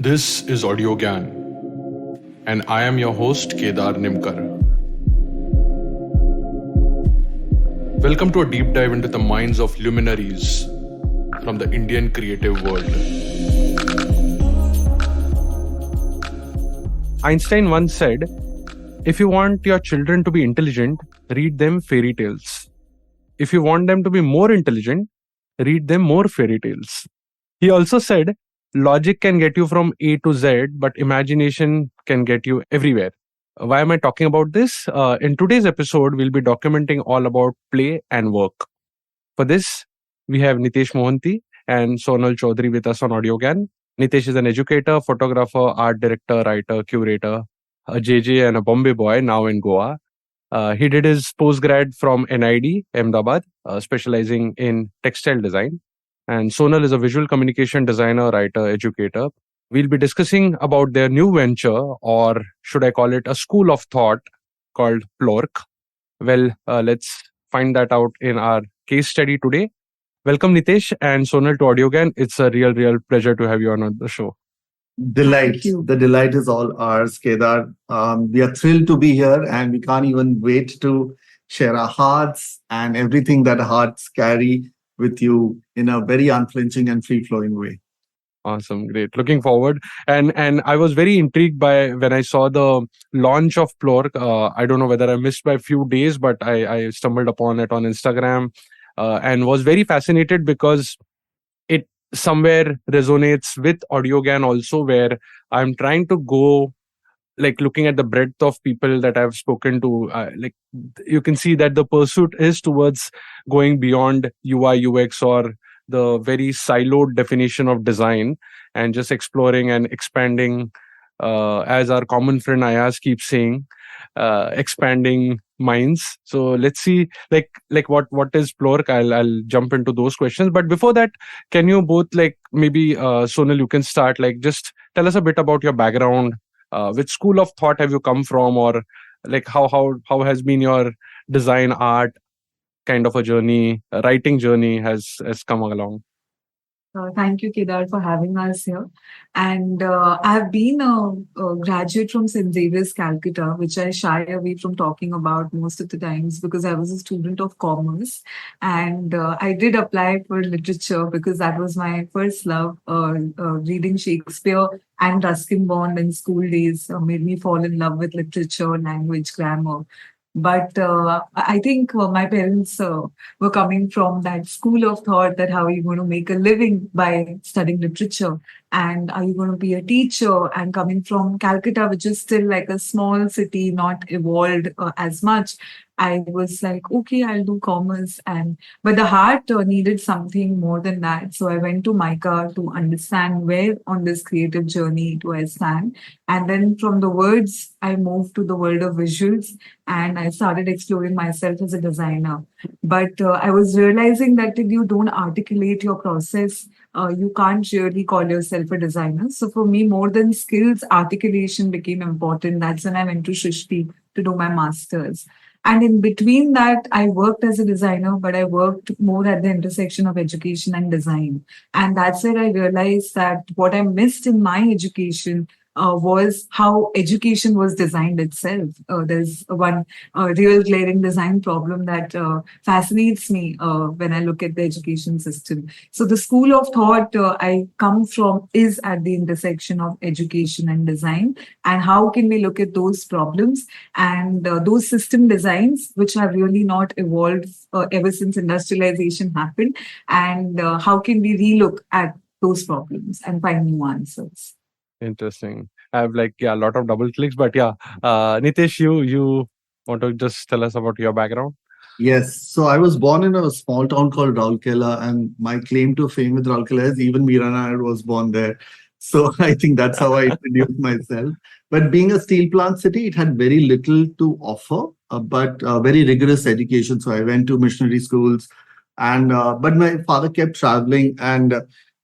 This is Audiogyan, and I am your host Kedar Nimkar. Welcome to a deep dive into the minds of luminaries from the Indian creative world. Einstein once said, if you want your children to be intelligent, read them fairy tales. If you want them to be more intelligent, read them more fairy tales. He also said, logic can get you from A to Z, but imagination can get you everywhere. Why am I talking about this? In today's episode, we'll be documenting all about play and work. For this, we have Nitesh Mohanty and Sonal Choudhary with us on Audiogyan. Nitesh is an educator, photographer, art director, writer, curator, a JJ and a Bombay boy, now in Goa. He did his post-grad from NID, Ahmedabad, specializing in textile design. And Sonal is a visual communication designer, writer, educator. We'll be discussing about their new venture, or should I call it a school of thought called Plork. Well, let's find that out in our case study today. Welcome, Nitesh and Sonal, to Audiogyan. It's a real pleasure to have you on the show. Delight. The delight is all ours, Kedar. We are thrilled to be here and we can't even wait to share our hearts and everything that hearts carry with you in a very unflinching and free-flowing way. Awesome, great. Looking forward. And I was very intrigued by when I saw the launch of Plork. I don't know whether I missed by a few days, but I stumbled upon it on Instagram and was very fascinated because it somewhere resonates with Audiogyan also, where I'm trying to go, like looking at the breadth of people that I've spoken to, like you can see that the pursuit is towards going beyond UI, UX, or the very siloed definition of design, and just exploring and expanding, as our common friend Ayaz keeps saying, expanding minds. So let's see, like what is Plork? I'll jump into those questions. But before that, can you both, like maybe Sonal, you can start, like just tell us a bit about your background. Which school of thought have you come from, or like how has been your design art kind of a journey, writing journey has come along? Thank you, Kedar, for having us here. And I've been a graduate from St. Xavier's, Calcutta, which I shy away from talking about most of the times because I was a student of commerce. And I did apply for literature because that was my first love. Reading Shakespeare and Ruskin Bond in school days made me fall in love with literature, language, grammar. But I think my parents were coming from that school of thought that how are you going to make a living by studying literature? And are you going to be a teacher? And coming from Calcutta, which is still like a small city, not evolved as much, I was like, okay, I'll do commerce. But the heart needed something more than that. So I went to MICA to understand where on this creative journey do I stand. And then from the words, I moved to the world of visuals and I started exploring myself as a designer. But I was realizing that if you don't articulate your process, you can't really call yourself a designer. So for me, more than skills, articulation became important. That's when I went to Shrishti to do my master's. And in between that, I worked as a designer, but I worked more at the intersection of education and design. And that's where I realized that what I missed in my education was how education was designed itself. There's one real glaring design problem that fascinates me when I look at the education system. So the school of thought I come from is at the intersection of education and design. And how can we look at those problems and those system designs, which have really not evolved ever since industrialization happened? And how can we relook at those problems and find new answers? Interesting. I have a lot of double clicks, but Nitesh, you want to just tell us about your background? Yes. So I was born in a small town called Rourkela, and my claim to fame with Rourkela is even Meera Nair was born there. So I think that's how I introduced myself. But being a steel plant city, it had very little to offer, but very rigorous education. So I went to missionary schools, and but my father kept traveling, and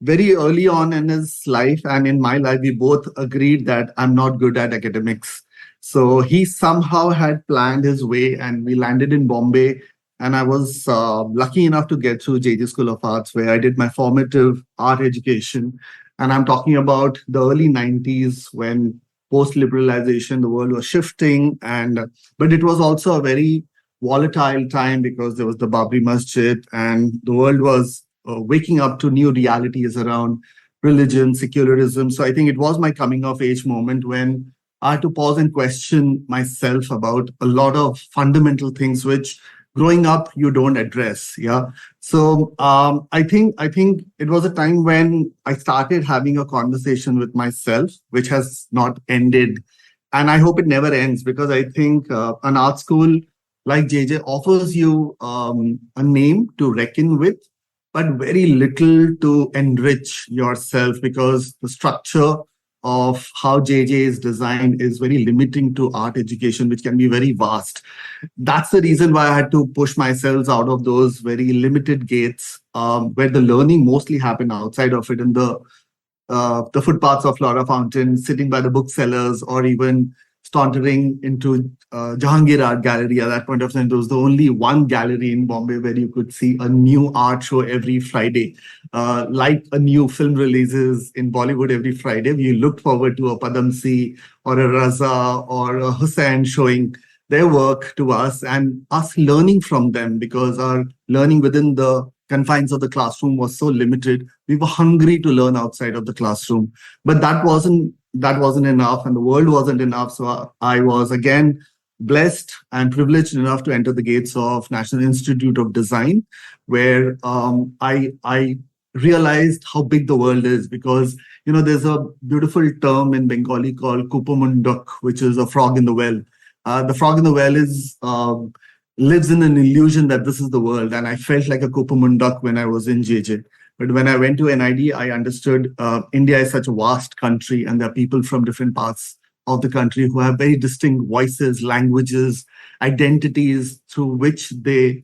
very early on in his life and in my life, we both agreed that I'm not good at academics. So he somehow had planned his way and we landed in Bombay. And I was lucky enough to get through JJ School of Arts, where I did my formative art education. And I'm talking about the early 90s when post-liberalization, the world was shifting. But it was also a very volatile time because there was the Babri Masjid and the world was waking up to new realities around religion, secularism. So I think it was my coming of age moment when I had to pause and question myself about a lot of fundamental things which growing up you don't address. Yeah. So I think it was a time when I started having a conversation with myself, which has not ended, and I hope it never ends because I think an art school like JJ offers you a name to reckon with, but very little to enrich yourself because the structure of how JJ is designed is very limiting to art education, which can be very vast. That's the reason why I had to push myself out of those very limited gates where the learning mostly happened outside of it in the footpaths of Laura Fountain, sitting by the booksellers, or even sauntering into Jahangir Art Gallery. At that point of time, there was the only one gallery in Bombay where you could see a new art show every Friday, like a new film releases in Bollywood every Friday. We looked forward to a Padamsi or a Raza or a Hussain showing their work to us and us learning from them because our learning within the confines of the classroom was so limited. We were hungry to learn outside of the classroom, but that wasn't enough, and the world wasn't enough. So I was again blessed and privileged enough to enter the gates of National Institute of Design, where I realized how big the world is because there's a beautiful term in Bengali called Kupamundak, which is a frog in the well. The frog in the well is lives in an illusion that this is the world, and I felt like a Kupamundak when I was in JJ. But when I went to NID, I understood India is such a vast country, and there are people from different parts of the country who have very distinct voices, languages, identities through which they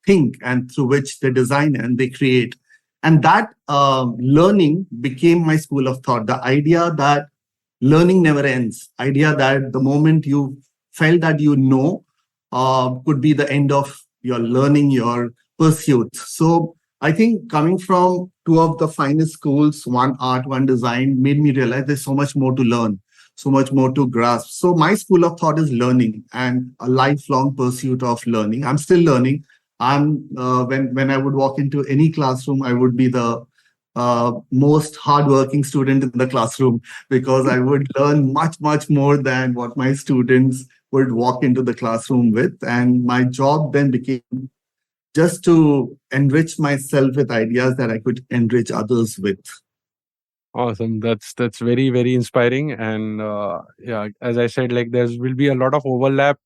think and through which they design and they create. And that learning became my school of thought. The idea that learning never ends, idea that the moment you felt that could be the end of your learning, your pursuits. So I think coming from two of the finest schools, one art, one design, made me realize there's so much more to learn, so much more to grasp. So my school of thought is learning and a lifelong pursuit of learning. I'm still learning. When I would walk into any classroom, I would be the most hardworking student in the classroom because I would learn much, much more than what my students would walk into the classroom with. And my job then became just to enrich myself with ideas that I could enrich others with. Awesome. That's very, very inspiring. And yeah, as I said, like there will be a lot of overlap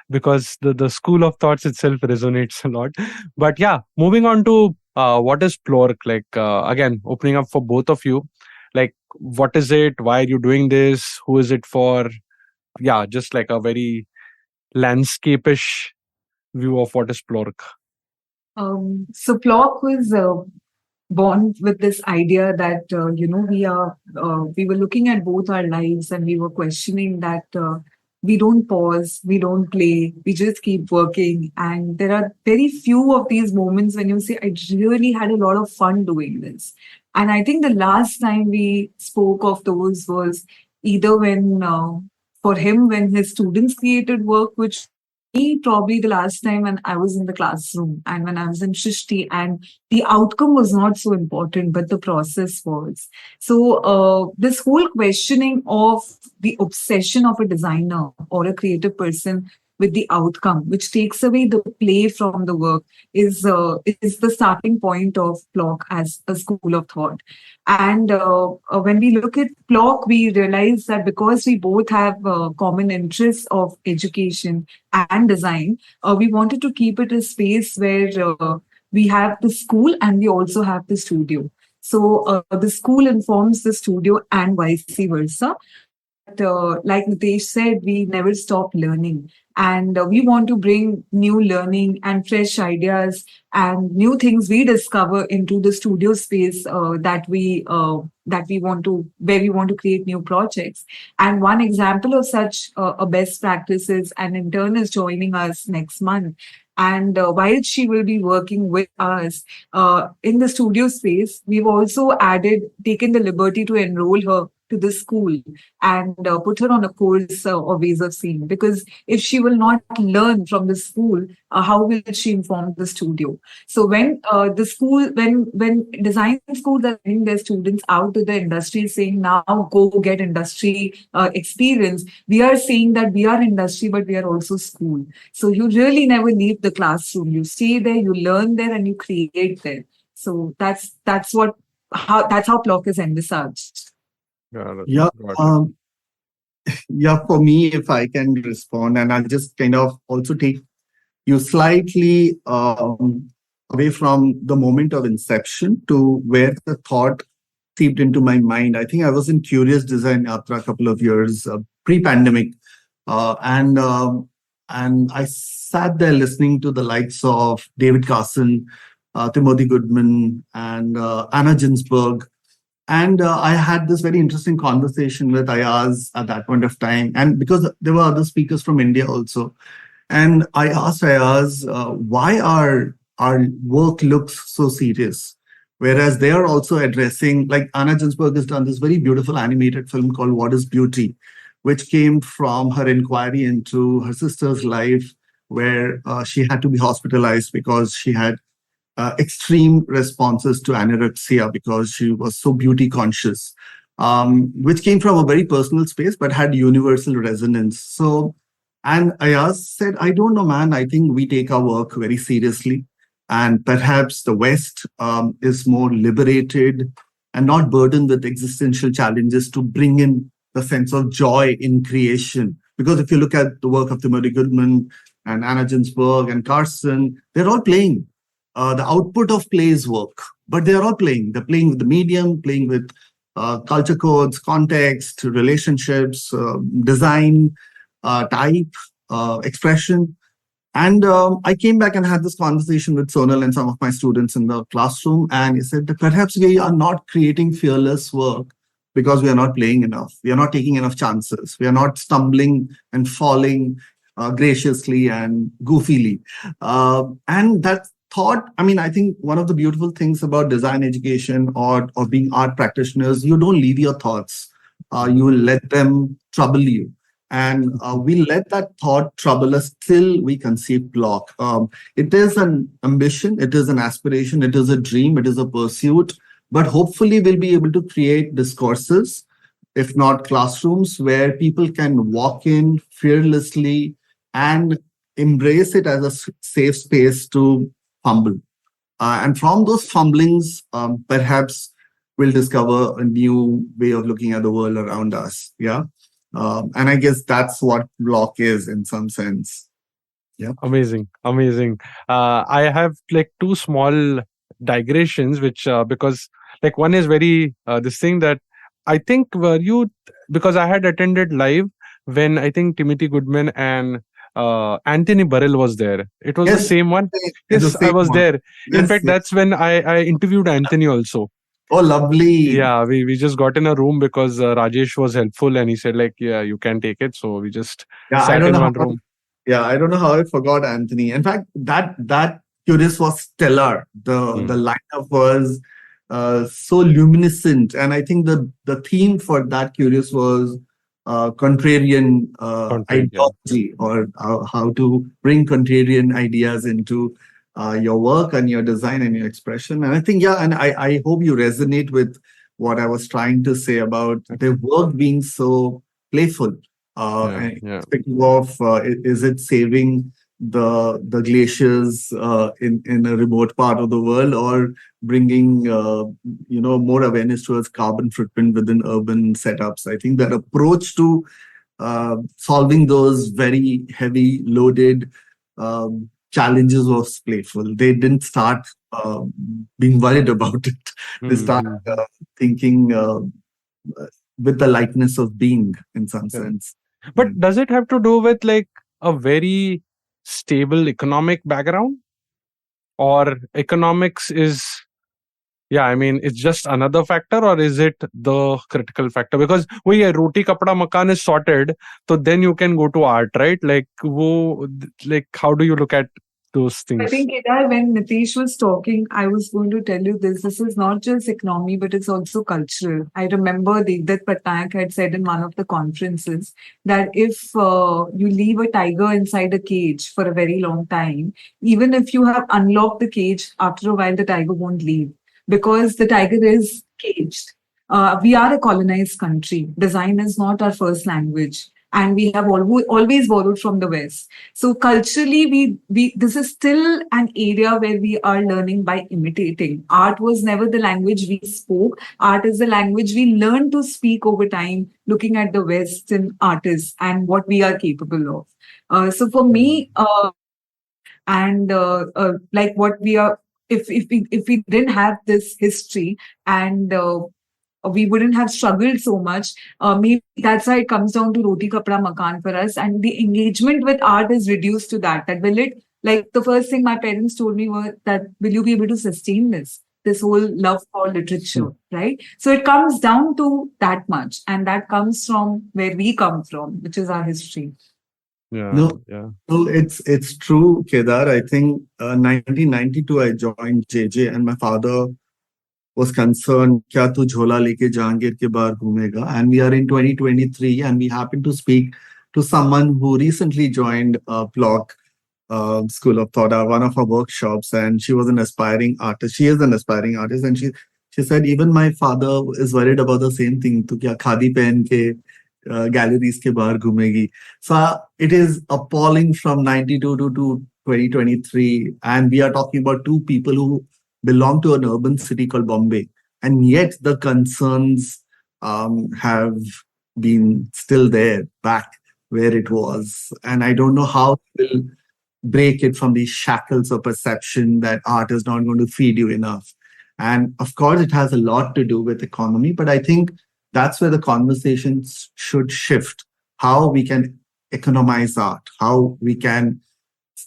because the school of thoughts itself resonates a lot. But yeah, moving on to what is Plork? Like again, opening up for both of you. Like, what is it? Why are you doing this? Who is it for? Yeah, just like a very landscapish view of what is Plork. So Plork was born with this idea that we were looking at both our lives and we were questioning that we don't pause, we don't play, we just keep working. And there are very few of these moments when you say, I really had a lot of fun doing this. And I think the last time we spoke of those was either for him, when his students created work, which me probably the last time when I was in the classroom and when I was in Shrishti, and the outcome was not so important, but the process was. So this whole questioning of the obsession of a designer or a creative person with the outcome, which takes away the play from the work, is the starting point of Plork as a school of thought. And when we look at Plork, we realize that because we both have common interests of education and design, we wanted to keep it a space where we have the school and we also have the studio. So the school informs the studio and vice versa. Like Nitesh said, we never stop learning. And we want to bring new learning and fresh ideas and new things we discover into the studio space that we want to create new projects. And one example of such a best practice is an intern is joining us next month. And while she will be working with us in the studio space, we've also taken the liberty to enroll her to the school and put her on a course of ways of seeing. Because if she will not learn from the school, how will she inform the studio? So when design schools are sending their students out to the industry saying now go get industry experience, we are saying that we are industry, but we are also school. So you really never leave the classroom. You stay there, you learn there, and you create there. So that's how Plork is envisaged. Yeah. Got it. Yeah, for me, if I can respond, and I'll just kind of also take you slightly away from the moment of inception to where the thought seeped into my mind. I think I was in Curious Design Yatra a couple of years pre-pandemic, and I sat there listening to the likes of David Carson, Timothy Goodman, and Anna Ginsberg. And I had this very interesting conversation with Ayaz at that point of time. And because there were other speakers from India also. And I asked Ayaz, why our work looks so serious? Whereas they are also addressing, like Anna Ginsberg has done this very beautiful animated film called What is Beauty, which came from her inquiry into her sister's life, where she had to be hospitalized because she had extreme responses to anorexia because she was so beauty conscious, which came from a very personal space but had universal resonance. So, and Ayaz said, I don't know, man, I think we take our work very seriously. And perhaps the West is more liberated and not burdened with existential challenges to bring in the sense of joy in creation. Because if you look at the work of Timothy Goodman and Anna Ginsberg and Carson, they're all playing. The output of play is work, but they're all playing. They're playing with the medium, playing with culture codes, context, relationships, design, type, expression. And I came back and had this conversation with Sonal and some of my students in the classroom. And he said that perhaps we are not creating fearless work because we are not playing enough. We are not taking enough chances. We are not stumbling and falling graciously and goofily. And that thought, I mean, I think one of the beautiful things about design education or being art practitioners, you don't leave your thoughts. You will let them trouble you. And we let that thought trouble us till we conceive Plork. It is an ambition, it is an aspiration, it is a dream, it is a pursuit. But hopefully we'll be able to create discourses, if not classrooms, where people can walk in fearlessly and embrace it as a safe space to fumble. And from those fumblings, perhaps we'll discover a new way of looking at the world around us. Yeah. And I guess that's what Plork is in some sense. Yeah. Amazing. I have like two small digressions, which because like one is very this thing that I think because I had attended live when I think Timothy Goodman and Anthony Burrell was there. It was the same one. Yes, I was there. In fact, that's when I interviewed Anthony also. Oh, lovely. Yeah, we just got in a room because Rajesh was helpful and he said like, yeah, you can take it. So we just sat in one room. Yeah, I don't know how I forgot Anthony. In fact, that Curious was stellar. The lineup was so luminescent. And I think the theme for that Curious was contrarian ideology, or how to bring contrarian ideas into your work and your design and your expression. And I think, and I hope you resonate with what I was trying to say about the work being so playful. Speaking of, is it saving the glaciers in a remote part of the world, or bringing more awareness towards carbon footprint within urban setups? I think that approach to solving those very heavy loaded challenges was playful. They didn't start being worried about it. They started thinking with the lightness of being in some sense. But does it have to do with like a very stable economic background, or economics is, it's just another factor, or is it the critical factor? Because roti kapda makan is sorted, so then you can go to art, right? Like how do you look at those I things. think, Kedar, when Nitesh was talking, I was going to tell you this. This is not just economy, but it's also cultural. I remember Devdutt Patnaik had said in one of the conferences that if you leave a tiger inside a cage for a very long time, even if you have unlocked the cage, after a while the tiger won't leave because the tiger is caged. We are a colonized country. Design is not our first language. And we have always borrowed from the West. So culturally, we this is still an area where we are learning by imitating. Art was never the language we spoke. Art is the language we learned to speak over time, looking at the Western artists and what we are capable of. So for me, and like what we are, if we didn't have this history and we wouldn't have struggled so much. Maybe that's why it comes down to roti kapra makan for us, and the engagement with art is reduced to that. That will it like the first thing my parents told me was that will you be able to sustain this whole love for literature, right? So it comes down to that much, and that comes from where we come from, which is our history. Yeah, No, yeah. well, it's true, Kedar. I think 1992 I joined JJ, and my father was concerned, "Kya tu jhola leke Jahangir ke bahar ghumega?" And we are in 2023, and we happen to speak to someone who recently joined Plork School of Thought, one of our workshops, and she was an aspiring artist. She is an aspiring artist, and she said even my father is worried about the same thing. To kya khadi pehen ke galleries ke bahar ghumegi. So it is appalling from 92 to 2023, and we are talking about two people who belong to an urban city called Bombay, and yet the concerns have been still there, back where it was. And I don't know how we'll break it from these shackles of perception that art is not going to feed you enough. And of course, it has a lot to do with economy, but I think that's where the conversations should shift. How we can economize art, how we can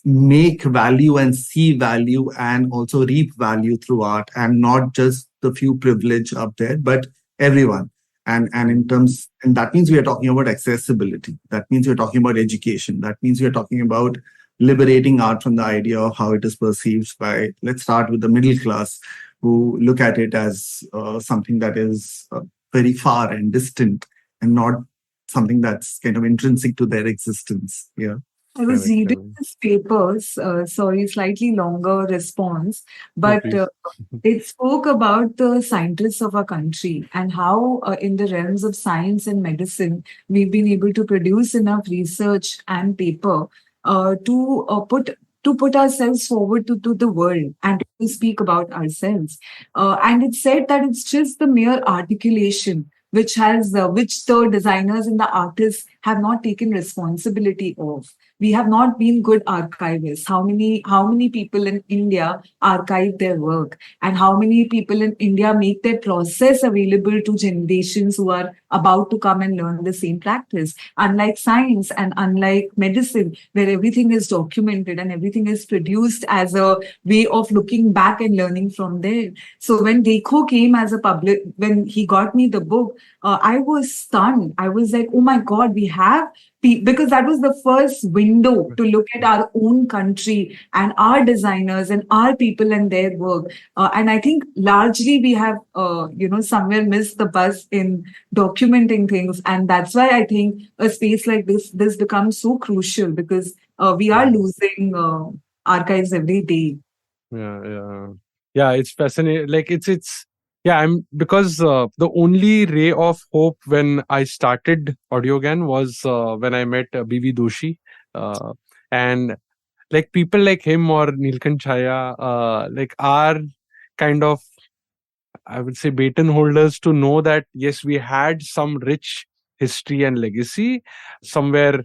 make value and see value and also reap value through art, and not just the few privileged up there, but everyone. And in terms, and that means we are talking about accessibility. That means we're talking about education. That means we're talking about liberating art from the idea of how it is perceived by, let's start with the middle class, who look at it as something that is very far and distant, and not something that's kind of intrinsic to their existence. Yeah. I was Correct, reading correct. this papers, sorry, slightly longer response, No, but please. it spoke about the scientists of our country and how, in the realms of science and medicine, we've been able to produce enough research and paper to put ourselves forward to the world and to speak about ourselves. And it said that it's just the mere articulation which the designers and the artists have not taken responsibility of. We have not been good archivists. How many people in India archive their work, and how many people in India make their process available to generations who are about to come and learn the same practice? Unlike science and unlike medicine, where everything is documented and everything is produced as a way of looking back and learning from there. So when Dekho came as a public, when he got me the book, I was stunned. I was like, oh my God, we have because that was the first window to look at our own country and our designers and our people and their work. And I think largely we have, somewhere missed the bus in documenting things. And that's why I think a space like this becomes so crucial, because we are losing archives every day. Yeah, it's fascinating. Like it's yeah, I'm because the only ray of hope when I started Audiogyan was when I met BV Doshi, uh, and like people like him or Nilkant Chaya like are kind of, I would say, baton holders to know that yes, we had some rich history and legacy somewhere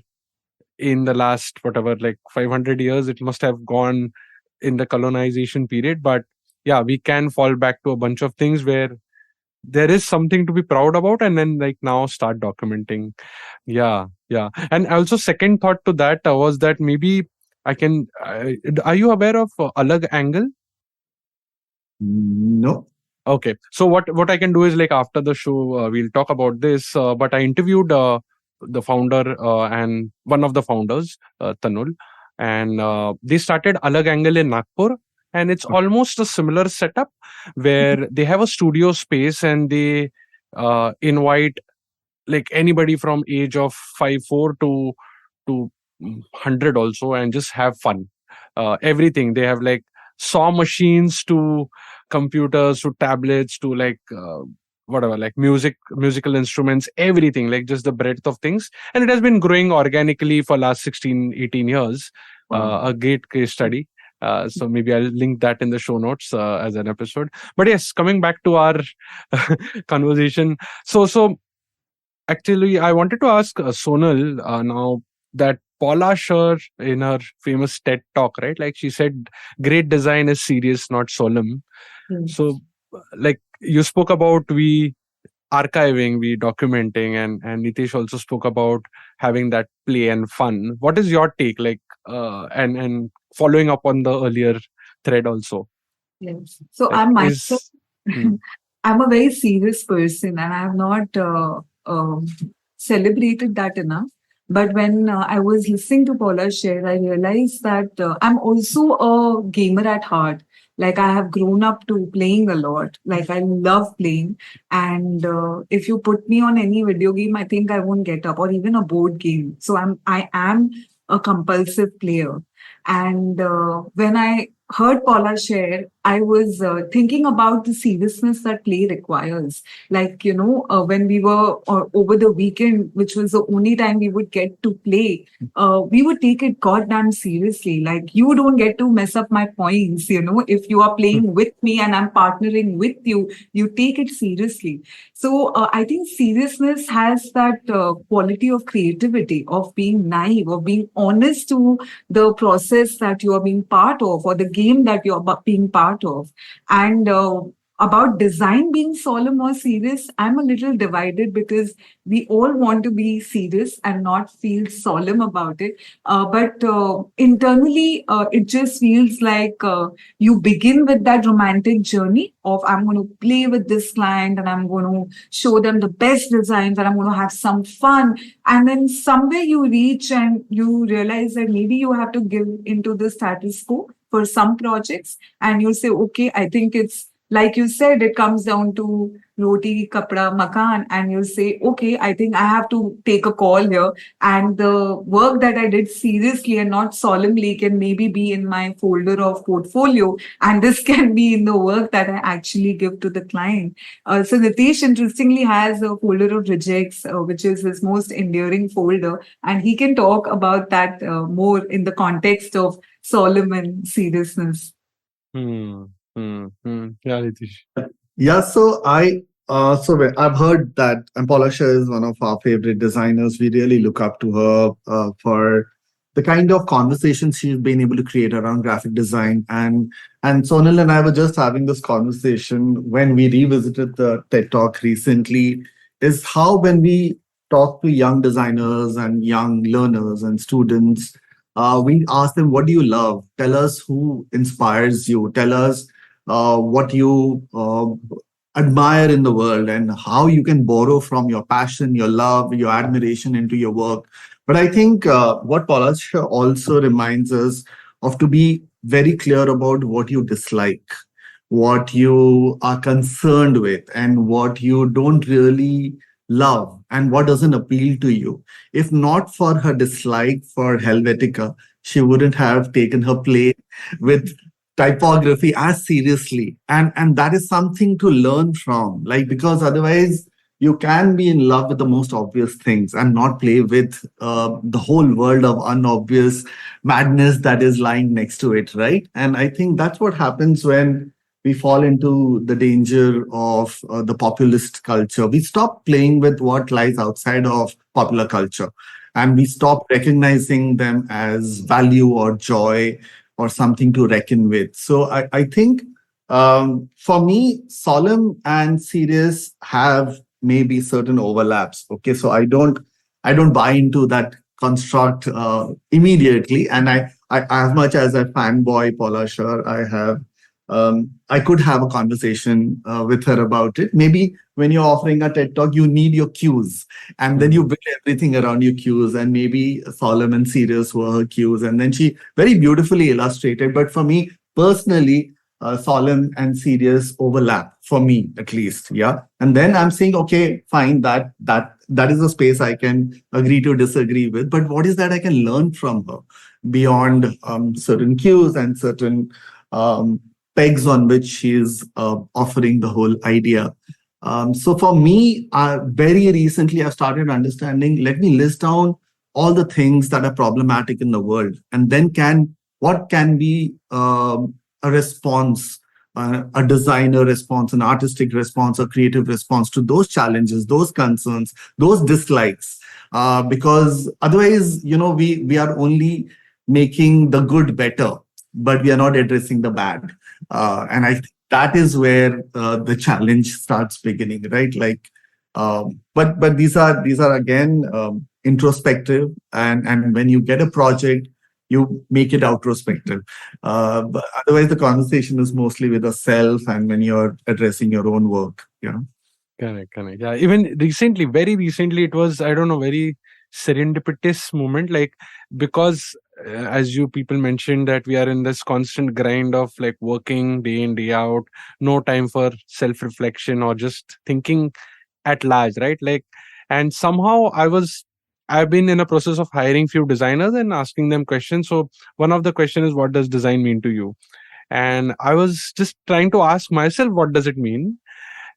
in the last whatever, like 500 years it must have gone in the colonization period. But yeah, we can fall back to a bunch of things where there is something to be proud about, and then like now start documenting. Yeah. And also second thought to that was that maybe I can are you aware of Alag Angle? No. Okay, so what I can do is like after the show we'll talk about this. But I interviewed the founder and one of the founders, Tanul, and they started Alag Angle in Nagpur, and it's almost a similar setup where they have a studio space and they invite like anybody from age of 5'4" to 100 also, and just have fun. Everything they have, like saw machines to computers to tablets to like whatever, like musical instruments, everything, like just the breadth of things. And it has been growing organically for last 16-18 years. Wow. A great case study. So maybe I'll link that in the show notes as an episode. But yes, coming back to our conversation. So actually, I wanted to ask Sonal now that Paula Scher in her famous TED talk, right? Like she said, great design is serious, not solemn. Yes. So, like you spoke about we archiving, we documenting, and Nitesh also spoke about having that play and fun. What is your take, like, and following up on the earlier thread also? Yes. So Like, I'm myself. is hmm, I'm a very serious person, and I have not celebrated that enough. But when I was listening to Paula Scher, I realized that I'm also a gamer at heart. Like I have grown up to playing a lot. Like I love playing, and if you put me on any video game, I think I won't get up, or even a board game. So I am a compulsive player. And when I heard Paula share, I was thinking about the seriousness that play requires. Like, when we were over the weekend, which was the only time we would get to play, we would take it goddamn seriously. Like, you don't get to mess up my points, if you are playing with me and I'm partnering with you, you take it seriously. So I think seriousness has that quality of creativity, of being naive, of being honest to the process that you are being part of, or the game that you're being part of. And about design being solemn or serious, I'm a little divided because we all want to be serious and not feel solemn about it. But internally, it just feels like you begin with that romantic journey of I'm going to play with this client and I'm going to show them the best designs and I'm going to have some fun. And then somewhere you reach and you realize that maybe you have to give into the status quo for some projects, and you say, okay, I think it's like you said, it comes down to roti, kapda, makan, and you say, okay, I think I have to take a call here. And the work that I did seriously and not solemnly can maybe be in my folder of portfolio. And this can be in the work that I actually give to the client. So Nitesh interestingly has a folder of rejects, which is his most endearing folder. And he can talk about that more in the context of solemn and seriousness. Yeah, Nitish. Yeah, so I've heard that Paula Scher is one of our favorite designers. We really look up to her for the kind of conversations she's been able to create around graphic design. And Sonal and I were just having this conversation when we revisited the TED Talk recently, is how when we talk to young designers and young learners and students, we ask them, what do you love? Tell us who inspires you. Tell us what you admire in the world and how you can borrow from your passion, your love, your admiration into your work. But I think what Paula also reminds us of to be very clear about what you dislike, what you are concerned with, and what you don't really love and what doesn't appeal to you. If not for her dislike for Helvetica, she wouldn't have taken her play with typography as seriously, and that is something to learn from, like, because otherwise you can be in love with the most obvious things and not play with the whole world of unobvious madness that is lying next to it, right? And I think that's what happens when we fall into the danger of the populist culture. We stop playing with what lies outside of popular culture, and we stop recognizing them as value or joy or something to reckon with. So I think for me, solemn and serious have maybe certain overlaps. Okay, so I don't buy into that construct immediately. And I as much as I fanboy Paula Scher, I have I could have a conversation with her about it. Maybe when you're offering a TED talk, you need your cues, and then you build everything around your cues. And maybe solemn and serious were her cues, and then she very beautifully illustrated. But for me personally, solemn and serious overlap for me at least. Yeah, and then I'm saying, okay, fine, that is a space I can agree to disagree with. But what is that I can learn from her beyond certain cues and certain pegs on which she is offering the whole idea. So for me, very recently, I've started understanding, let me list down all the things that are problematic in the world. And then what can be a response, a designer response, an artistic response, a creative response to those challenges, those concerns, those dislikes. Because otherwise, we are only making the good better, but we are not addressing the bad. And I think that is where the challenge starts beginning, right? Like, but these are again introspective, and when you get a project, you make it outrospective. But otherwise, the conversation is mostly with the self, and when you're addressing your own work, Correct. Yeah, even recently, very recently, it was, I don't know, very serendipitous moment. Like, because as you people mentioned, that we are in this constant grind of like working day in, day out, no time for self reflection or just thinking at large, right? Like, and somehow I've been in a process of hiring few designers and asking them questions. So one of the question is, what does design mean to you? And I was just trying to ask myself, what does it mean?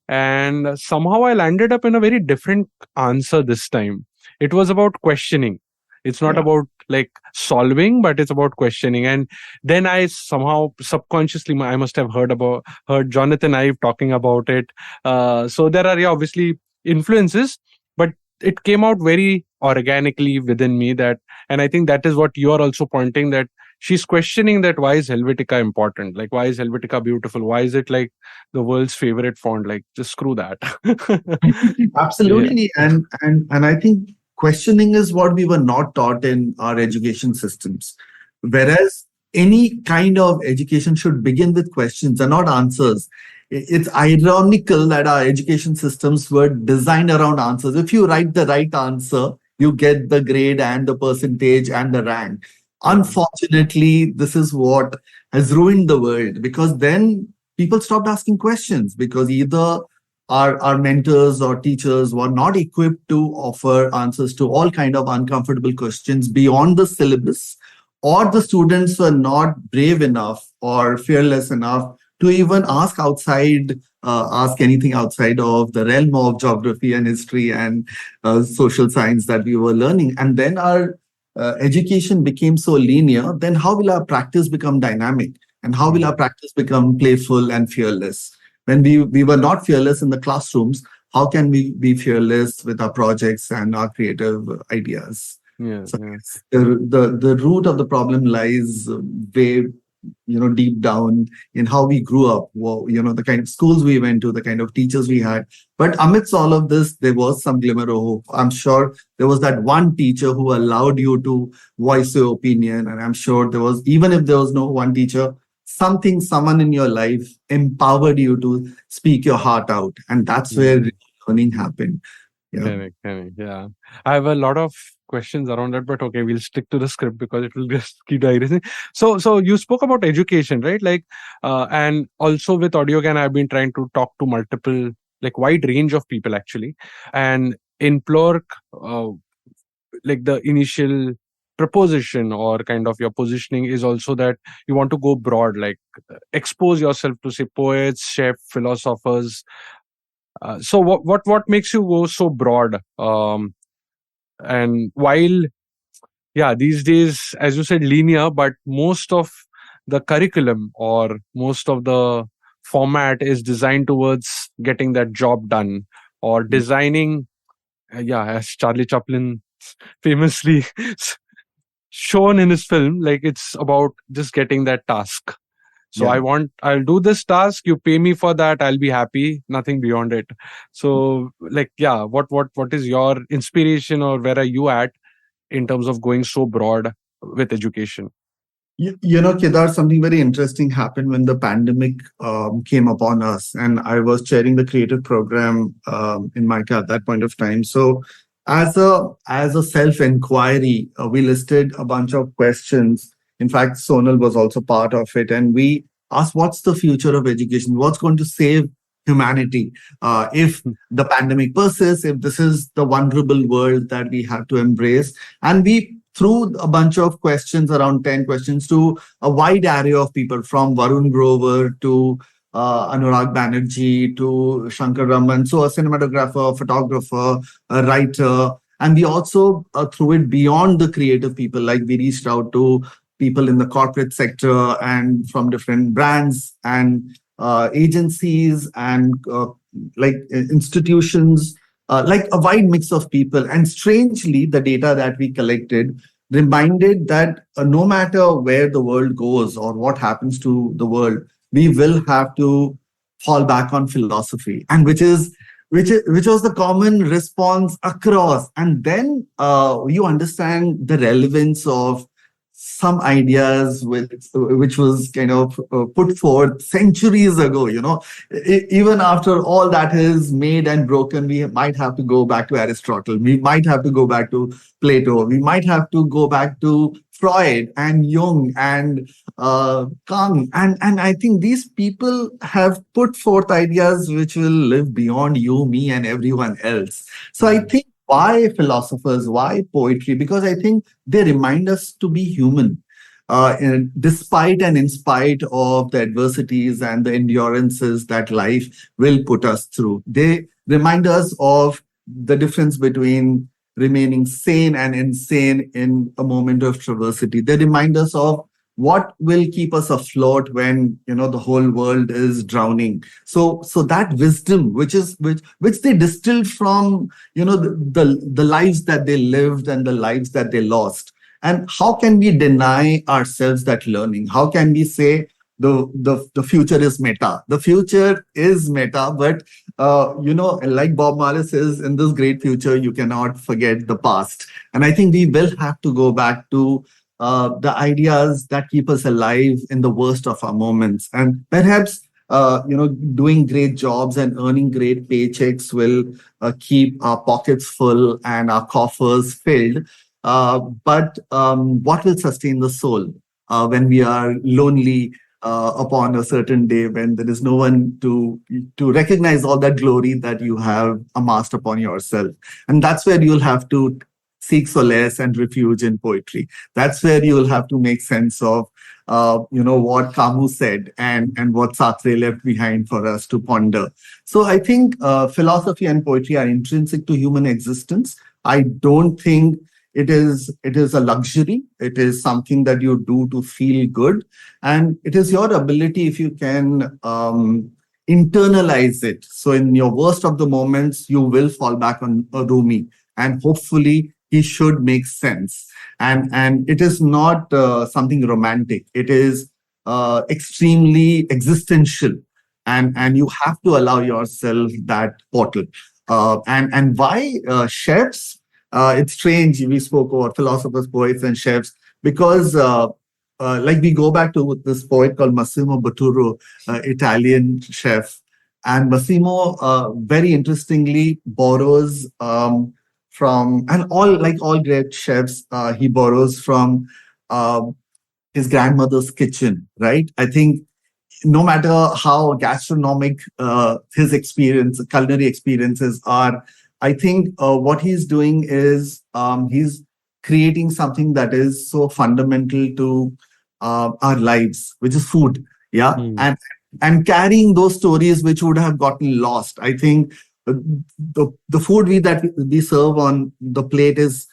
And somehow I landed up in a very different answer this time. It was about questioning. It's not about like solving, but it's about questioning. And then I somehow subconsciously, I must have heard Jonathan Ive talking about it. So there are obviously influences, but it came out very organically within me, and I think that is what you are also pointing, that she's questioning that why is Helvetica important? Like, why is Helvetica beautiful? Why is it like the world's favorite font? Like, just screw that. Absolutely. And I think questioning is what we were not taught in our education systems. Whereas any kind of education should begin with questions and not answers. It's ironical that our education systems were designed around answers. If you write the right answer, you get the grade and the percentage and the rank. Unfortunately, this is what has ruined the world, because then people stopped asking questions, because either our mentors or teachers were not equipped to offer answers to all kind of uncomfortable questions beyond the syllabus, or the students were not brave enough or fearless enough to even ask anything outside of the realm of geography and history and social science that we were learning. And then our education became so linear. Then how will our practice become dynamic? And how will our practice become playful and fearless? When we were not fearless in the classrooms, how can we be fearless with our projects and our creative ideas? So the root of the problem lies way deep down in how we grew up, the kind of schools we went to, the kind of teachers we had. But amidst all of this, there was some glimmer of hope. I'm sure there was that one teacher who allowed you to voice your opinion. And I'm sure there was, even if there was no one teacher, someone in your life empowered you to speak your heart out. And that's where learning happened. Correct. Yeah. I have a lot of questions around that, but okay, we'll stick to the script because it will just keep digressing. So you spoke about education, right? Like, and also with Audiogyan, I've been trying to talk to multiple, like wide range of people actually. And in Plork, like the initial proposition or kind of your positioning is also that you want to go broad, like expose yourself to say poets, chefs, philosophers. So what makes you go so broad? And while these days, as you said, linear, but most of the curriculum or most of the format is designed towards getting that job done or designing. As Charlie Chaplin famously shown in his film, like it's about just getting that task. So I'll do this task, you pay me for that, I'll be happy, nothing beyond it. So like, what is your inspiration, or where are you at in terms of going so broad with education? Kedar, something very interesting happened when the pandemic came upon us, and I was chairing the creative program in Mica at that point of time. So, as a self inquiry, we listed a bunch of questions. In fact, Sonal was also part of it, and we asked, "What's the future of education? What's going to save humanity if the pandemic persists? If this is the vulnerable world that we have to embrace?" And we threw a bunch of questions, around 10 questions, to a wide array of people, from Varun Grover to Anurag Banerjee to Shankar Raman. So a cinematographer, photographer, a writer. And we also threw it beyond the creative people. Like, we reached out to people in the corporate sector and from different brands and agencies and institutions, like a wide mix of people. And strangely, the data that we collected reminded that no matter where the world goes or what happens to the world, we will have to fall back on philosophy, and which was the common response across. And then you understand the relevance of some ideas which was kind of put forth centuries ago. Even after all that is made and broken, we might have to go back to Aristotle, we might have to go back to Plato, we might have to go back to Freud and Jung and Kang. And I think these people have put forth ideas which will live beyond you, me, and everyone else. So I think, why philosophers? Why poetry? Because I think they remind us to be human, despite and in spite of the adversities and the endurances that life will put us through. They remind us of the difference between remaining sane and insane in a moment of traversity. They remind us of what will keep us afloat when the whole world is drowning. So that wisdom, which they distilled from the lives that they lived and the lives that they lost. And how can we deny ourselves that learning? How can we say the future is meta? The future is meta, but like Bob Marley says, in this great future, you cannot forget the past. And I think we will have to go back to the ideas that keep us alive in the worst of our moments. And perhaps, doing great jobs and earning great paychecks will keep our pockets full and our coffers filled. But what will sustain the soul when we are lonely upon a certain day, when there is no one to recognize all that glory that you have amassed upon yourself? And that's where you'll have to seek solace and refuge in poetry. That's where you will have to make sense of, what Camus said and what Sartre left behind for us to ponder. So I think philosophy and poetry are intrinsic to human existence. I don't think it is a luxury. It is something that you do to feel good. And it is your ability, if you can internalize it. So in your worst of the moments, you will fall back on a Rumi, and hopefully he should make sense. And it is not something romantic. It is extremely existential. And you have to allow yourself that portal. And why chefs? It's strange. We spoke about philosophers, poets, and chefs, because we go back to this poet called Massimo Bottura, Italian chef. And Massimo, very interestingly, borrows from, and all great chefs, he borrows from his grandmother's kitchen, right? I think no matter how gastronomic his culinary experiences are, I think what he's doing is he's creating something that is so fundamental to our lives, which is food. Yeah. And carrying those stories which would have gotten lost. I think the food that we serve on the plate is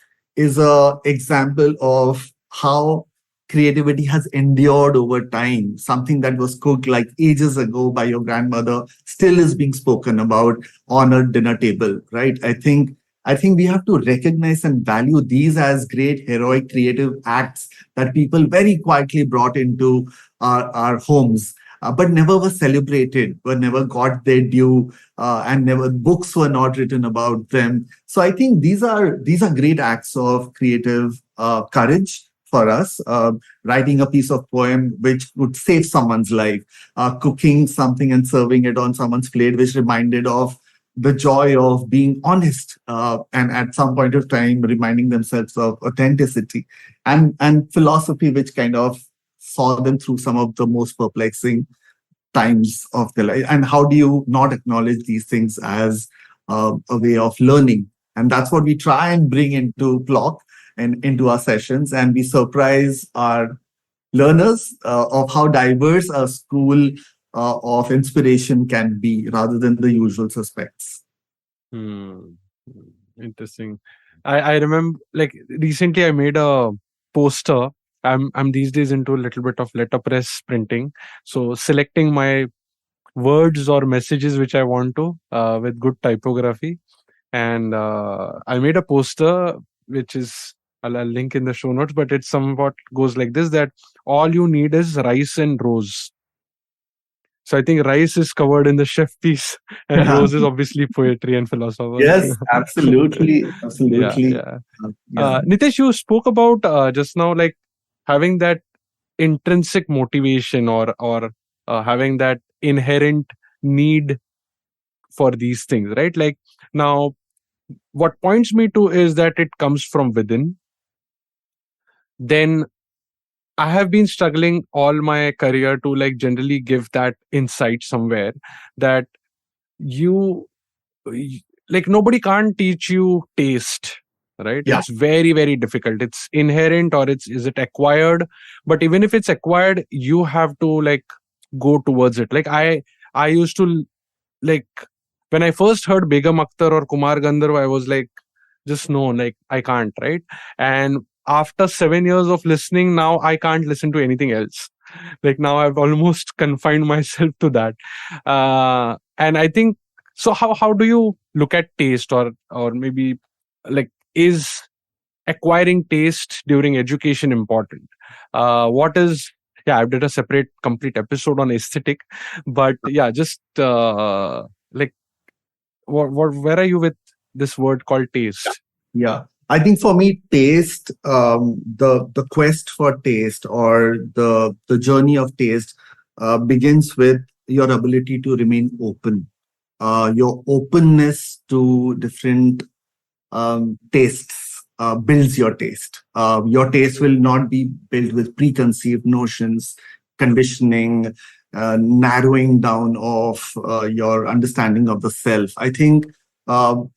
a example of how creativity has endured over time. Something that was cooked like ages ago by your grandmother still is being spoken about on a dinner table, right? I think we have to recognize and value these as great, heroic, creative acts that people very quietly brought into our homes, but never were celebrated, but never got their due, and never books were not written about them. So I think these are great acts of creative courage for us. Writing a piece of poem which would save someone's life, cooking something and serving it on someone's plate, which reminded of the joy of being honest, and at some point of time reminding themselves of authenticity, and philosophy, which kind of saw them through some of the most perplexing times of their life. And how do you not acknowledge these things as a way of learning? And that's what we try and bring into Plork and into our sessions, and we surprise our learners of how diverse a school of inspiration can be, rather than the usual suspects. Hmm. Interesting. I remember, like, recently I made a poster. I'm these days into a little bit of letterpress printing. So selecting my words or messages which I want to, with good typography. And I made a poster which is, I'll link in the show notes, but it somewhat goes like this: that all you need is rice and rose. So I think rice is covered in the chef piece, and rose is obviously poetry and philosopher. Yes, absolutely, Yeah, absolutely. yeah. Yeah. Nitesh, you spoke about just now, like having that intrinsic motivation, or having that inherent need for these things, right? Like, now, what points me to is that it comes from within. Then I have been struggling all my career to, like, generally give that insight somewhere, that you like, nobody can't teach you taste, right? Yeah. It's very, very difficult. It's inherent, or is it acquired? But even if it's acquired, you have to, like, go towards it. Like, I used to, like, when I first heard Begum Akhtar or Kumar Gandharv, I was like, just no, like, I can't, right? And after 7 years of listening, now I can't listen to anything else. Like, now I've almost confined myself to that. And I think, so how do you look at taste, or maybe, like, is acquiring taste during education important? What is, yeah, I did a separate complete episode on aesthetic, but yeah, just like, what where are you with this word called taste? Yeah. I think for me, taste, the quest for taste, or the journey of taste, begins with your ability to remain open, your openness to different tastes builds your taste. Your taste will not be built with preconceived notions, conditioning, narrowing down of your understanding of the self. I think I'll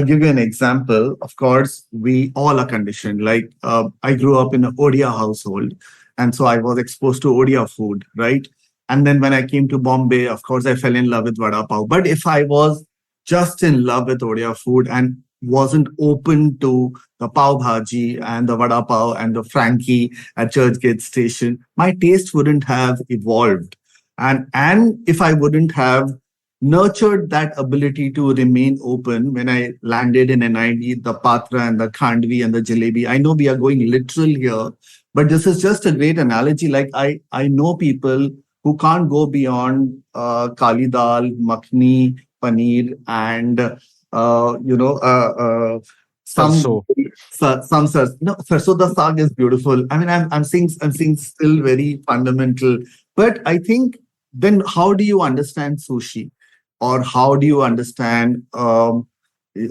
give you an example. Of course, we all are conditioned. Like, I grew up in an Odia household, and so I was exposed to Odia food, right? And then when I came to Bombay, of course, I fell in love with vada pav. But if I was just in love with Odia food and wasn't open to the pav bhaji and the vada pav and the Frankie at Churchgate Station, my taste wouldn't have evolved. And if I wouldn't have nurtured that ability to remain open when I landed in NID, the Patra and the Khandvi and the Jalebi. I know we are going literal here, but this is just a great analogy. Like, I know people who can't go beyond kali dal, makhni, paneer, and some Sarso. some no, sarso da saag is beautiful. I mean, I'm seeing still very fundamental, but I think, then how do you understand sushi, or how do you understand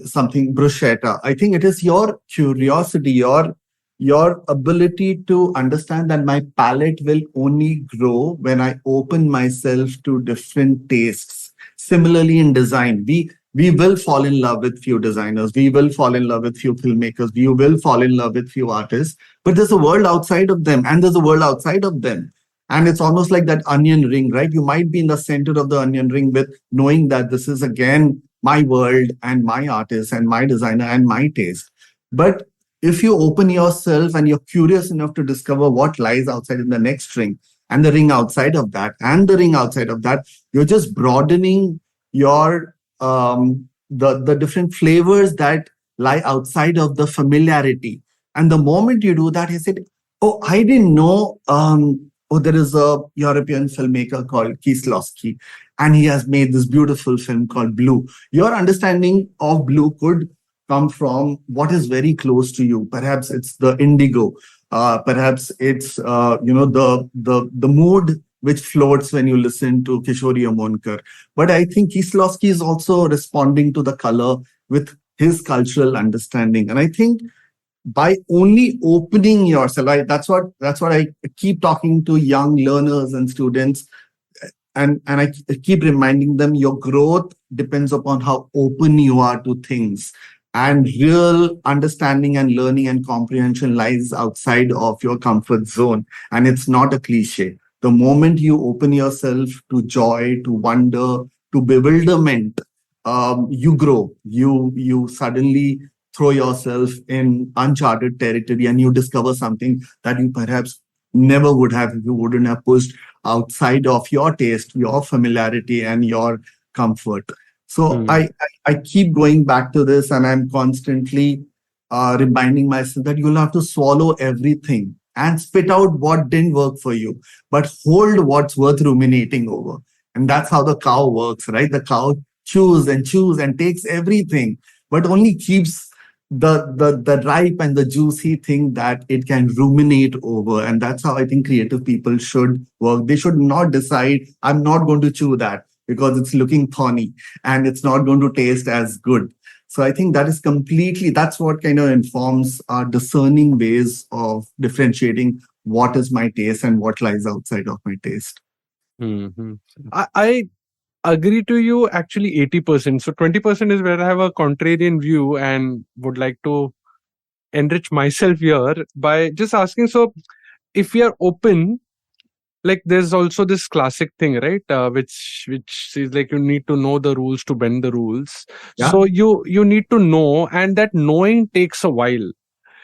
something bruschetta? I think it is your curiosity, your ability to understand that my palate will only grow when I open myself to different tastes. Similarly, in design, we will fall in love with few designers, we will fall in love with few filmmakers, we will fall in love with few artists, but there's a world outside of them, and there's a world outside of them. And it's almost like that onion ring, right? You might be in the center of the onion ring with knowing that this is again my world and my artist and my designer and my taste. But if you open yourself and you're curious enough to discover what lies outside in the next ring, and the ring outside of that, and the ring outside of that, you're just broadening your the different flavors that lie outside of the familiarity. And the moment you do that, you said, "Oh, I didn't know. There is a European filmmaker called Kieslowski, and he has made this beautiful film called Blue." Your understanding of blue could come from what is very close to you. Perhaps it's the indigo. Perhaps it's the mood which floats when you listen to Kishori Amonkar. But I think Kieslowski is also responding to the color with his cultural understanding. And I think by only opening yourself, that's what I keep talking to young learners and students, and I keep reminding them your growth depends upon how open you are to things. And real understanding and learning and comprehension lies outside of your comfort zone. And it's not a cliche. The moment you open yourself to joy, to wonder, to bewilderment, you grow. You suddenly throw yourself in uncharted territory and you discover something that you perhaps never would have if you wouldn't have pushed outside of your taste, your familiarity, and your comfort. So I keep going back to this, and I'm constantly reminding myself that you'll have to swallow everything and spit out what didn't work for you, but hold what's worth ruminating over. And that's how the cow works, right? The cow chews and takes everything, but only keeps the ripe and the juicy thing that it can ruminate over. And that's how I think creative people should work. They should not decide, I'm not going to chew that because it's looking thorny and it's not going to taste as good. So I think that's what kind of informs our discerning ways of differentiating what is my taste and what lies outside of my taste. Mm-hmm. I agree to you actually 80%. So 20% is where I have a contrarian view and would like to enrich myself here by just asking. So if we are open, like there's also this classic thing, right? Which is like you need to know the rules to bend the rules. Yeah. So you need to know, and that knowing takes a while.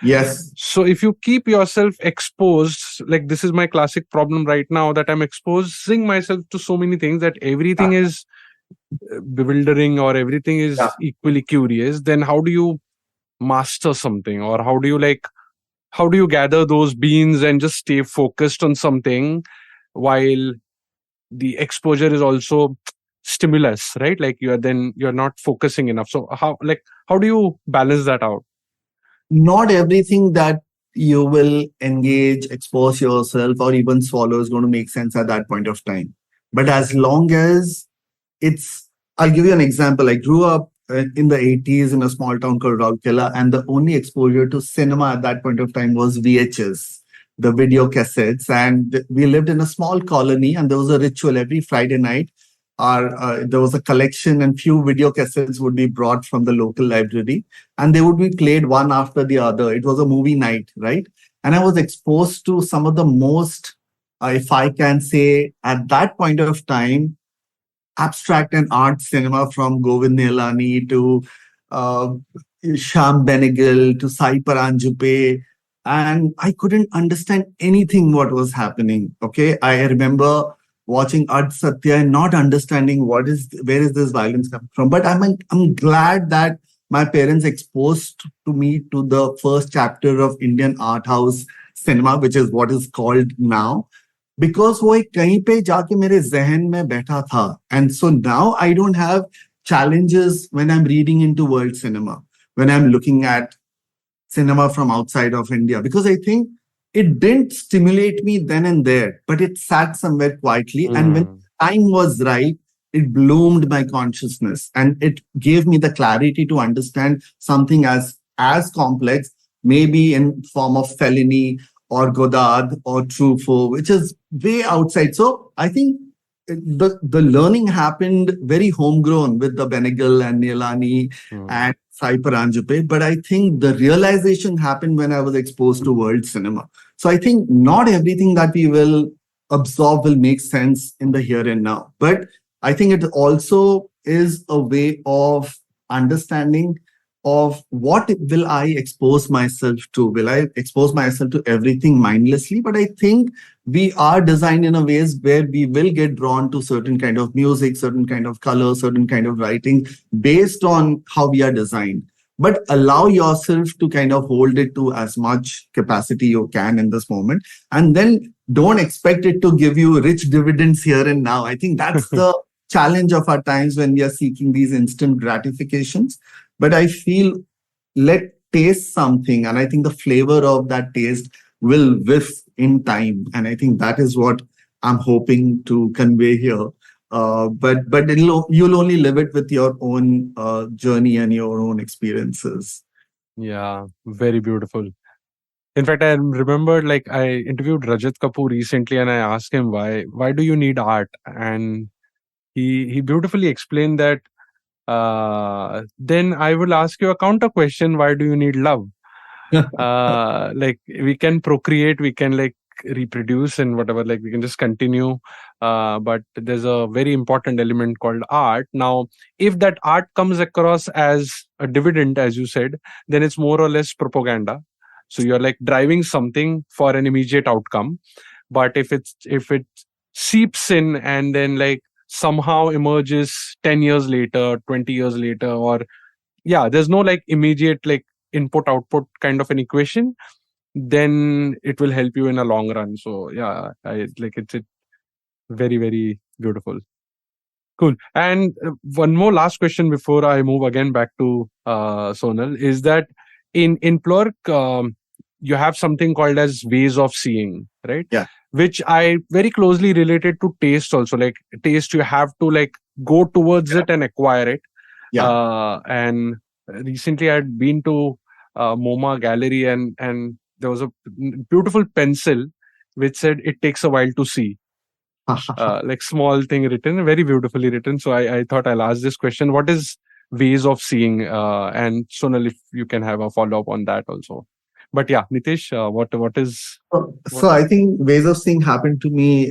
Yes. So if you keep yourself exposed, like this is my classic problem right now, that I'm exposing myself to so many things that everything is bewildering or everything is equally curious, then how do you master something? Or how do you gather those beans and just stay focused on something while the exposure is also stimulus, right? Like you're not focusing enough. So how do you balance that out? Not everything that you will engage, expose yourself, or even swallow is going to make sense at that point of time. But as long as I'll give you an example. I grew up in the 80s in a small town called Rourkela, and the only exposure to cinema at that point of time was VHS, the video cassettes. And we lived in a small colony, and there was a ritual every Friday night. There was a collection, and few video cassettes would be brought from the local library, and they would be played one after the other. It was a movie night, right? And I was exposed to some of the most, if I can say, at that point of time, abstract and art cinema, from Govind Nihalani to Shyam Benegal to Sai Paranjupe. And I couldn't understand anything what was happening. Okay, I remember watching Art Satya and not understanding where is this violence coming from. But I'm glad that my parents exposed to me to the first chapter of Indian art house cinema, which is what is called now, because वो एक कहीं पे जाके मेरे जहन में बैठा था. And so now I don't have challenges when I'm reading into world cinema, when I'm looking at cinema from outside of India, because I think it didn't stimulate me then and there, but it sat somewhere quietly. And when time was right, it bloomed my consciousness and it gave me the clarity to understand something as complex, maybe in form of Fellini or Godard or Truffaut, which is way outside. So I think the learning happened very homegrown with the Benegal and Nihalani and Sai Paranjupe. But I think the realization happened when I was exposed to world cinema. So I think not everything that we will absorb will make sense in the here and now. But I think it also is a way of understanding of what will I expose myself to? Will I expose myself to everything mindlessly? But I think we are designed in a ways where we will get drawn to certain kind of music, certain kind of color, certain kind of writing based on how we are designed. But allow yourself to kind of hold it to as much capacity you can in this moment. And then don't expect it to give you rich dividends here and now. I think that's the challenge of our times when we are seeking these instant gratifications. But I feel, let taste something. And I think the flavor of that taste will whiff in time. And I think that is what I'm hoping to convey here. But you'll only live it with your own journey and your own experiences. Yeah, very beautiful. In fact, I remember like I interviewed Rajat Kapoor recently, and I asked him why do you need art, and he beautifully explained that. Then I will ask you a counter question: why do you need love? Like we can procreate, we can like reproduce and whatever, like we can just continue. But there's a very important element called art. Now, if that art comes across as a dividend, as you said, then it's more or less propaganda. So you're like driving something for an immediate outcome. But if it seeps in and then like somehow emerges 10 years later, 20 years later, or yeah, there's no like immediate like input output kind of an equation, then it will help you in a long run. So yeah, I like it's very, very beautiful. Cool. And one more last question before I move again back to Sonal is that in Plork, you have something called as ways of seeing, right? Yeah. Which I very closely related to taste also. Like taste, you have to like go towards it and acquire it. Yeah. And recently I had been to MoMA gallery, and there was a beautiful pencil which said it takes a while to see. Like small thing written, very beautifully written. So I thought I'll ask this question: what is ways of seeing? And Sonal, if you can have a follow up on that also. But yeah, Nitesh, what is? So I think ways of seeing happened to me.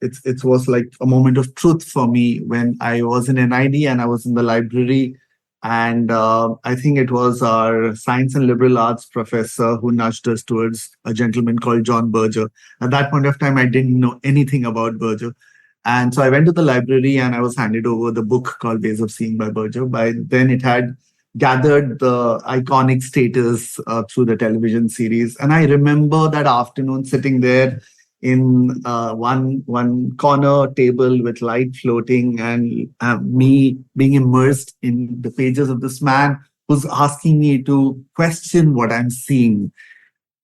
It was like a moment of truth for me when I was in NID and I was in the library. And I think it was our science and liberal arts professor who nudged us towards a gentleman called John Berger. At that point of time, I didn't know anything about Berger. And so I went to the library and I was handed over the book called Ways of Seeing by Berger. By then it had gathered the iconic status through the television series. And I remember that afternoon sitting there in one corner table with light floating and me being immersed in the pages of this man who's asking me to question what I'm seeing.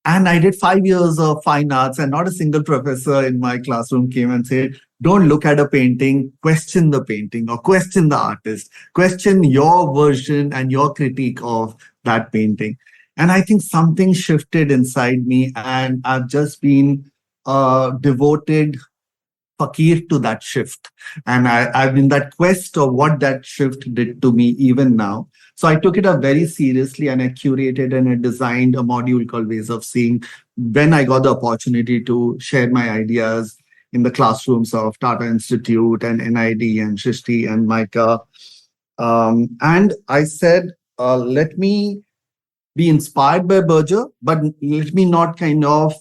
And I did 5 years of fine arts, and not a single professor in my classroom came and said, don't look at a painting, question the painting or question the artist, question your version and your critique of that painting. And I think something shifted inside me, and I've just been devoted fakir to that shift. And I've been that quest of what that shift did to me even now. So I took it up very seriously, and I curated and I designed a module called Ways of Seeing when I got the opportunity to share my ideas in the classrooms of Tata Institute and NID and Shrishti and Micah. And I said, let me be inspired by Berger, but let me not kind of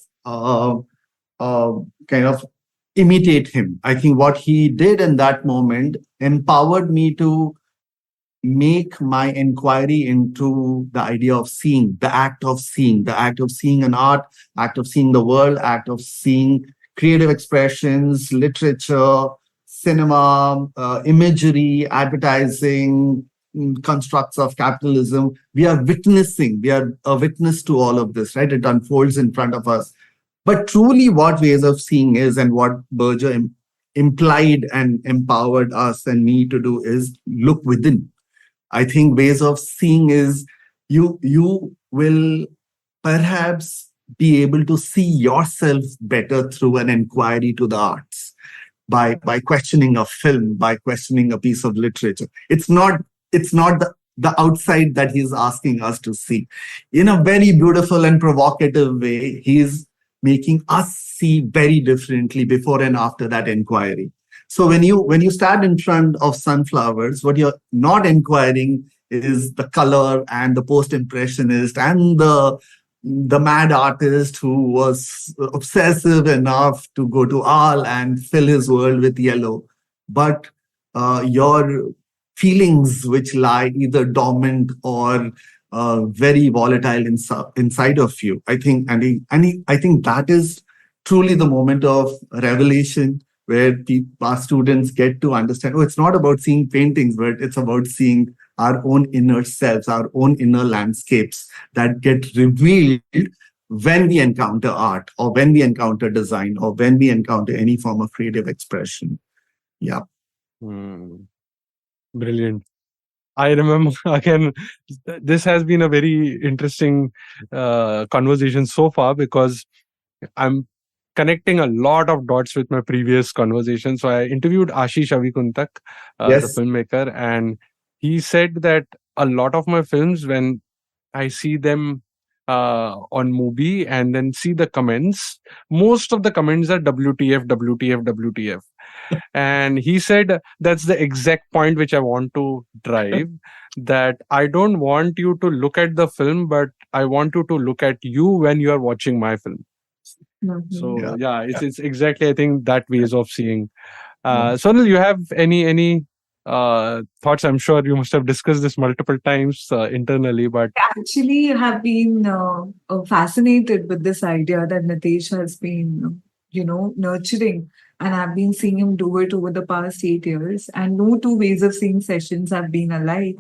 imitate him. I think what he did in that moment empowered me to make my inquiry into the idea of seeing, the act of seeing an art, act of seeing the world, act of seeing creative expressions, literature, cinema, imagery, advertising, constructs of capitalism. We are a witness to all of this, right? It unfolds in front of us. But truly what ways of seeing is, and what Berger implied and empowered us and me to do, is look within. I think ways of seeing is you will perhaps be able to see yourself better through an inquiry to the arts, by questioning a film, by questioning a piece of literature. It's not the outside that he's asking us to see. In a very beautiful and provocative way, he's making us see very differently before and after that inquiry. So when you stand in front of sunflowers, what you're not inquiring is the color and the post-impressionist and the mad artist who was obsessive enough to go to Arles and fill his world with yellow. But your feelings, which lie either dormant or very volatile inside of you. I think, I think that is truly the moment of revelation, where our students get to understand, oh, it's not about seeing paintings, but it's about seeing our own inner selves, our own inner landscapes that get revealed when we encounter art or when we encounter design or when we encounter any form of creative expression. Yeah. Brilliant. I remember again, this has been a very interesting conversation so far because I'm connecting a lot of dots with my previous conversation. So I interviewed Ashish Avikuntak, the Yes. filmmaker, and he said that a lot of my films, when I see them on movie and then see the comments, most of the comments are WTF, WTF, WTF. And he said that's the exact point which I want to drive, that I don't want you to look at the film, but I want you to look at you when you are watching my film. So Yeah. it's exactly, I think, that ways of seeing. Yeah. Sonal, you have any thoughts? I'm sure you must have discussed this multiple times internally, but Actually have been fascinated with this idea that Nitesh has been, nurturing. And I've been seeing him do it over the past 8 years. And no two ways of seeing sessions have been alike.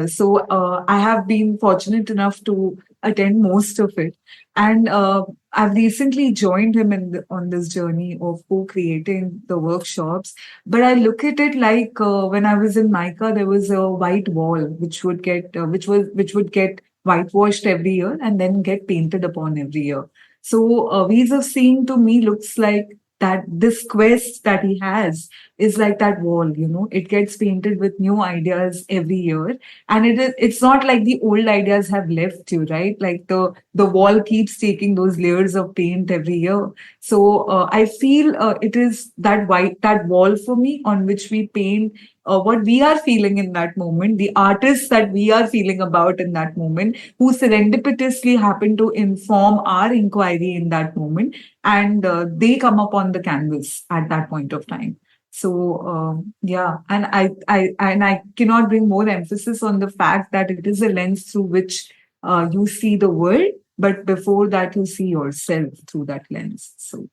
So I have been fortunate enough to attend most of it. And I've recently joined him on this journey of co-creating the workshops. But I look at it like when I was in Mica, there was a white wall which would get which would get whitewashed every year and then get painted upon every year. So ways of seeing to me looks like that this quest that he has is like that wall. It gets painted with new ideas every year, and it's not like the old ideas have left you, right? Like the wall keeps taking those layers of paint every year. So I feel it is that wall for me on which we paint what we are feeling in that moment, the artists that we are feeling about in that moment, who serendipitously happen to inform our inquiry in that moment, and they come up on the canvas at that point of time. So yeah, and I cannot bring more emphasis on the fact that it is a lens through which you see the world, but before that you see yourself through that lens. So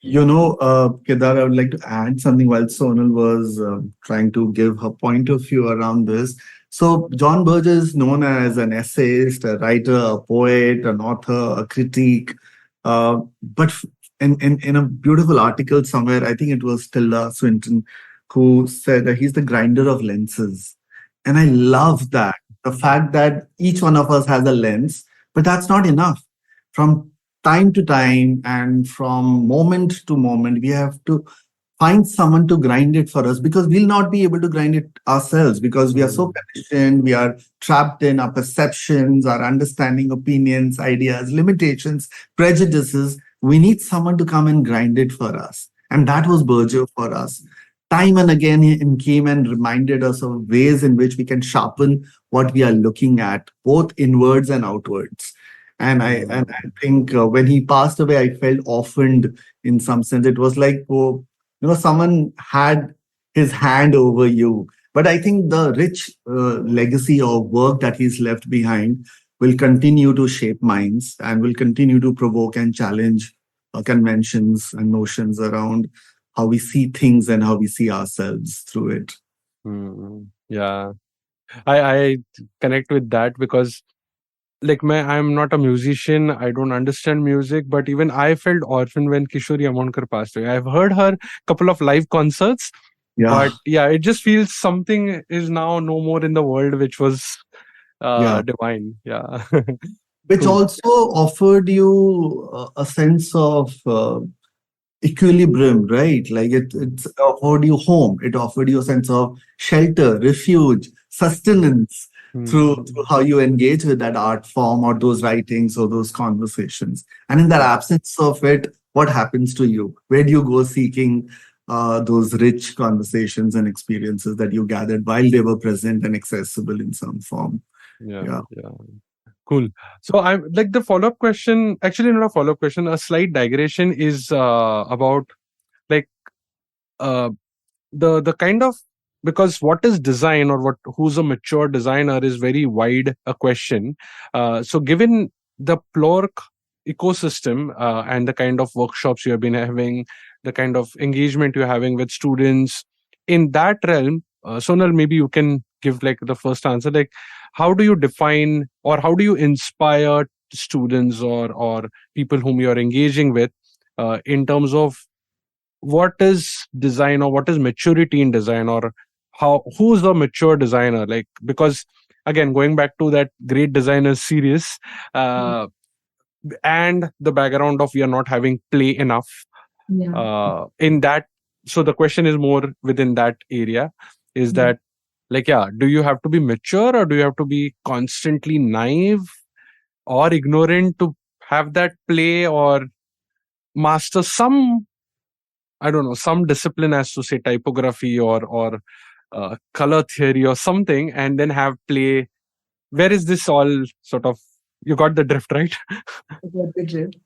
Kedar, I would like to add something while Sonal was trying to give her point of view around this. So, John Burgess is known as an essayist, a writer, a poet, an author, a critic. But in a beautiful article somewhere, I think it was Tilda Swinton, who said that he's the grinder of lenses. And I love that. The fact that each one of us has a lens, but that's not enough. From time to time and from moment to moment, we have to find someone to grind it for us, because we'll not be able to grind it ourselves, because we are so conditioned, we are trapped in our perceptions, our understanding, opinions, ideas, limitations, prejudices. We need someone to come and grind it for us. And that was Berger for us. Time and again, he came and reminded us of ways in which we can sharpen what we are looking at, both inwards and outwards. And I think when he passed away, I felt orphaned in some sense. It was like, someone had his hand over you. But I think the rich legacy of work that he's left behind will continue to shape minds and will continue to provoke and challenge conventions and notions around how we see things and how we see ourselves through it. Yeah, I connect with that because like I'm not a musician, I don't understand music, but even I felt orphaned when Kishori Amonkar passed away. I've heard her couple of live concerts, but yeah, it just feels something is now no more in the world, which was divine. Yeah. Which Cool. also offered you a sense of equilibrium, right? Like it offered you home. It offered you a sense of shelter, refuge, sustenance through how you engage with that art form or those writings or those conversations. And in that absence of it, what happens to you? Where do you go seeking those rich conversations and experiences that you gathered while they were present and accessible in some form? Yeah. Cool. So I'm like the follow-up question, actually not a follow-up question, a slight digression is about like the kind of, because what is design or who's a mature designer is very wide a question. So given the Plork ecosystem and the kind of workshops you have been having, the kind of engagement you're having with students in that realm, Sonal, maybe you can give like the first answer. Like, how do you define or how do you inspire students or people whom you are engaging with in terms of what is design or what is maturity in design, or who's the mature designer, like, because again, going back to that great designer series, uh, and the background of we are not having play enough Yeah. in that. So the question is more within that area, is that, like, yeah, do you have to be mature, or do you have to be constantly naive or ignorant to have that play, or master some, I don't know, some discipline, as to say typography or color theory or something, and then have play? Where is this all sort of? You got the drift, right? What they did.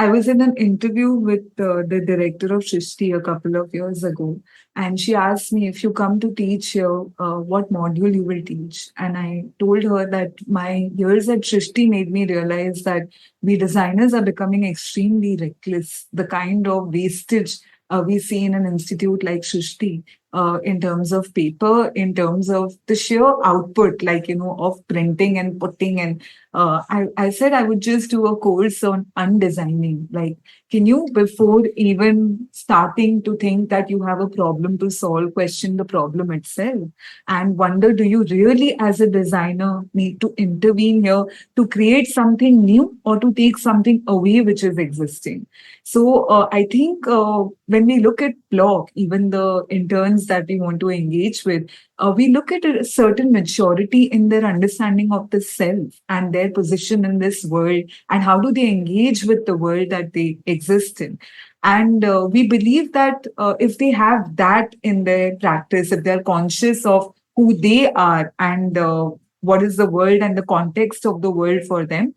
I was in an interview with the director of Shrishti a couple of years ago, and she asked me, if you come to teach here, what module you will teach. And I told her that my years at Shrishti made me realize that we designers are becoming extremely reckless. The kind of wastage we see in an institute like Shrishti, in terms of paper, in terms of the sheer output, like, of printing and putting. And I said I would just do a course on undesigning. Like, can you, before even starting to think that you have a problem to solve, question the problem itself and wonder, do you really, as a designer, need to intervene here to create something new or to take something away which is existing? So I think when we look at Plork, even the interns that we want to engage with, we look at a certain maturity in their understanding of the self and their position in this world, and how do they engage with the world that they exist in. And we believe that if they have that in their practice, if they're conscious of who they are and what is the world and the context of the world for them,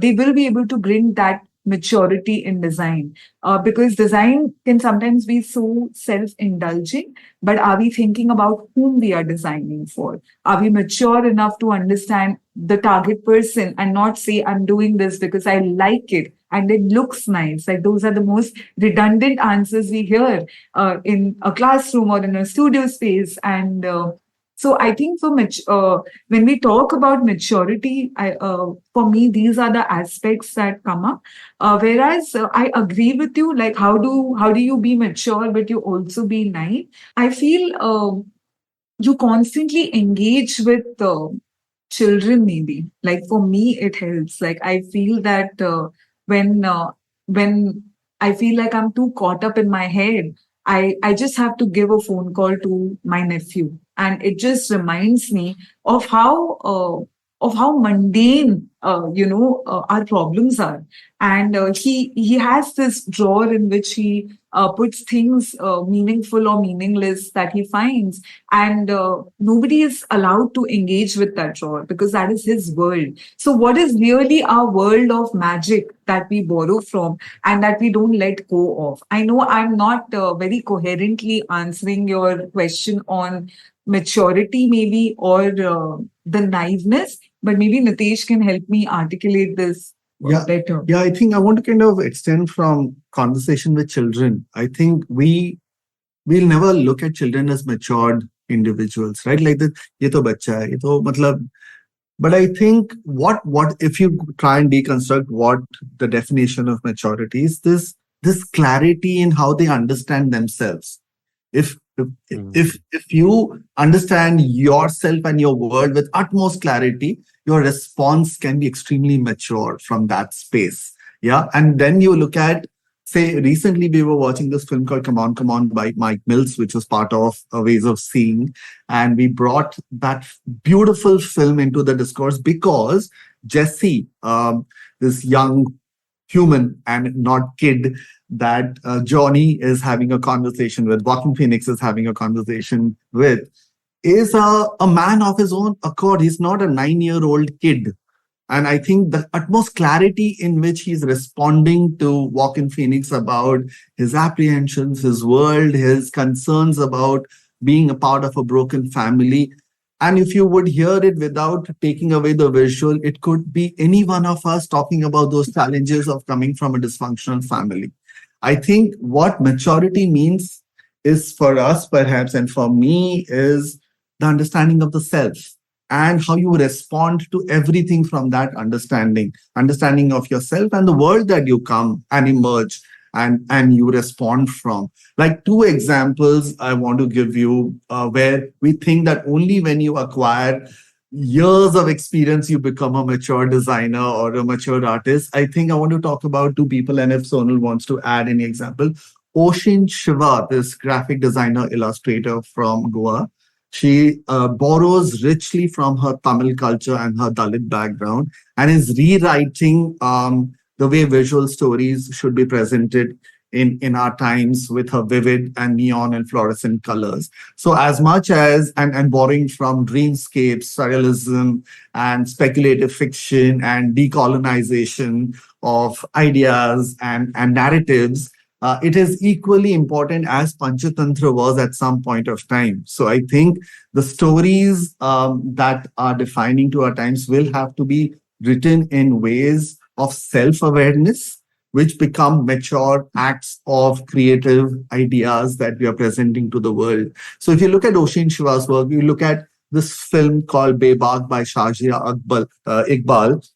they will be able to bring that maturity in design. Because design can sometimes be so self-indulging, but are we thinking about whom we are designing for? Are we mature enough to understand the target person and not say, I'm doing this because I like it and it looks nice? Like, those are the most redundant answers we hear in a classroom or in a studio space. And so I think when we talk about maturity, for me, these are the aspects that come up. Whereas I agree with you, like, how do you be mature but you also be naive? I feel you constantly engage with children, maybe. Like, for me, it helps. Like, I feel that when I feel like I'm too caught up in my head, I just have to give a phone call to my nephew, and it just reminds me of how mundane our problems are. And he has this drawer in which he puts things meaningful or meaningless that he finds, and nobody is allowed to engage with that drawer because that is his world. So what is really our world of magic that we borrow from and that we don't let go of? I know I'm not very coherently answering your question on maturity, maybe, or the naiveness, but maybe Nitesh can help me articulate this better. Yeah, I think I want to kind of extend from conversation with children. I think we'll never look at children as matured individuals, right? Like that, ye to bacha hai, ye to matlab. But I think what if you try and deconstruct what the definition of maturity is, this clarity in how they understand themselves. If you understand yourself and your world with utmost clarity, your response can be extremely mature from that space. Yeah. And then you look at, say, recently we were watching this film called Come On, Come On by Mike Mills, which was part of Ways of Seeing. And we brought that beautiful film into the discourse because Jesse, this young human and not kid that Johnny is having a conversation with, Joaquin Phoenix is having a conversation with, is a man of his own accord. He's not a 9-year-old kid. And I think the utmost clarity in which he's responding to Joaquin Phoenix about his apprehensions, his world, his concerns about being a part of a broken family. And if you would hear it without taking away the visual, it could be any one of us talking about those challenges of coming from a dysfunctional family. I think what maturity means is, for us perhaps, and for me, is the understanding of the self. and how you respond to everything from that understanding of yourself and the world that you come and emerge and you respond from. Like two examples I want to give you, where we think that only when you acquire years of experience you become a mature designer or a mature artist. I think I want to talk about two people, and if Sonal wants to add any example. Oshin Shiva, this graphic designer illustrator from Goa, she borrows richly from her Tamil culture and her Dalit background and is rewriting the way visual stories should be presented in our times with her vivid and neon and fluorescent colors. So as much as and borrowing from dreamscapes, surrealism, and speculative fiction and decolonization of ideas and narratives, it is equally important as Panchatantra was at some point of time. So I think the stories that are defining to our times will have to be written in ways of self-awareness, which become mature acts of creative ideas that we are presenting to the world. So if you look at Oshin Shiva's work, you look at this film called Bebag by Shahjia Iqbal,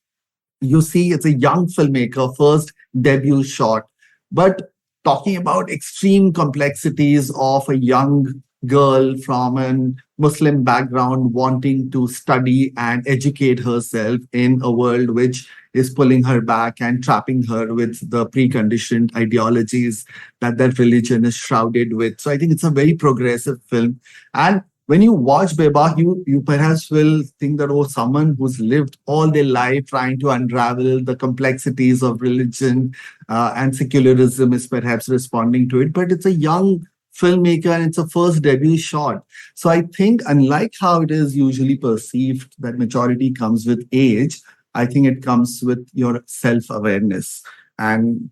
you see it's a young filmmaker, first debut shot, but talking about extreme complexities of a young girl from a Muslim background wanting to study and educate herself in a world which is pulling her back and trapping her with the preconditioned ideologies that religion is shrouded with. So I think it's a very progressive film. And when you watch Beba, you perhaps will think that, oh, someone who's lived all their life trying to unravel the complexities of religion and secularism is perhaps responding to it. But it's a young filmmaker and it's a first debut shot. So I think, unlike how it is usually perceived that maturity comes with age, I think it comes with your self-awareness and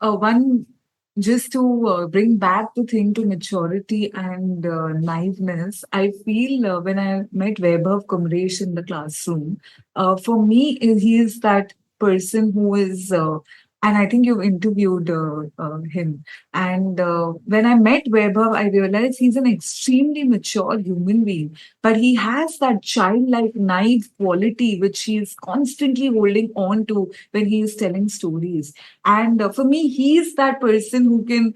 one, just to bring back the thing to maturity and naiveness, I feel when I met Vaibhav Kumresh in the classroom, for me, he is that person who is, and I think you've interviewed him. And when I met Vaibhav, I realized he's an extremely mature human being, but he has that childlike, naive quality which he is constantly holding on to when he is telling stories. And for me, he's that person who can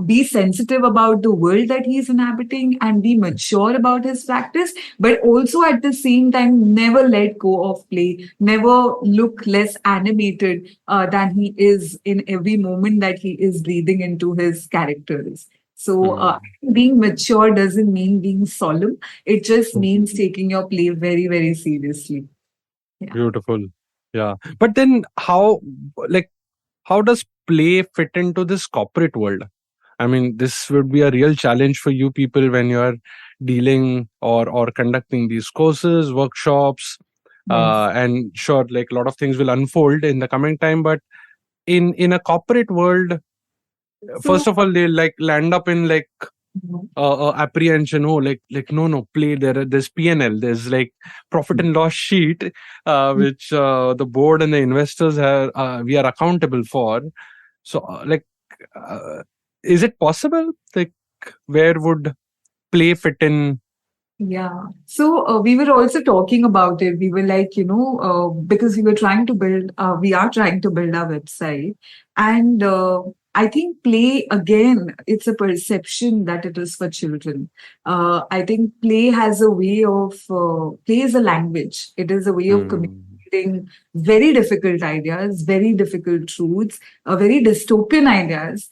be sensitive about the world that he's inhabiting and be mature about his practice, but also at the same time, never let go of play, never look less animated than he is in every moment that he is breathing into his characters. So, being mature doesn't mean being solemn. It just means taking your play very, very seriously. Yeah. Beautiful. Yeah. But then how does play fit into this corporate world? I mean, this would be a real challenge for you people when you are dealing or conducting these courses, workshops, Yes. and sure, like a lot of things will unfold in the coming time. But in a corporate world, first So, of all, they like land up in like mhm. apprehension. Oh, like no, play there's P&L, there's like profit and loss sheet, which the board and the investors have we are accountable for. So uh, is it possible, like where would play fit in? Yeah. So we were also talking about it. We were like, because we are trying to build our website. And I think play, again, it's a perception that it is for children. I think play is a language. It is a way of communicating very difficult ideas, very difficult truths, very dystopian ideas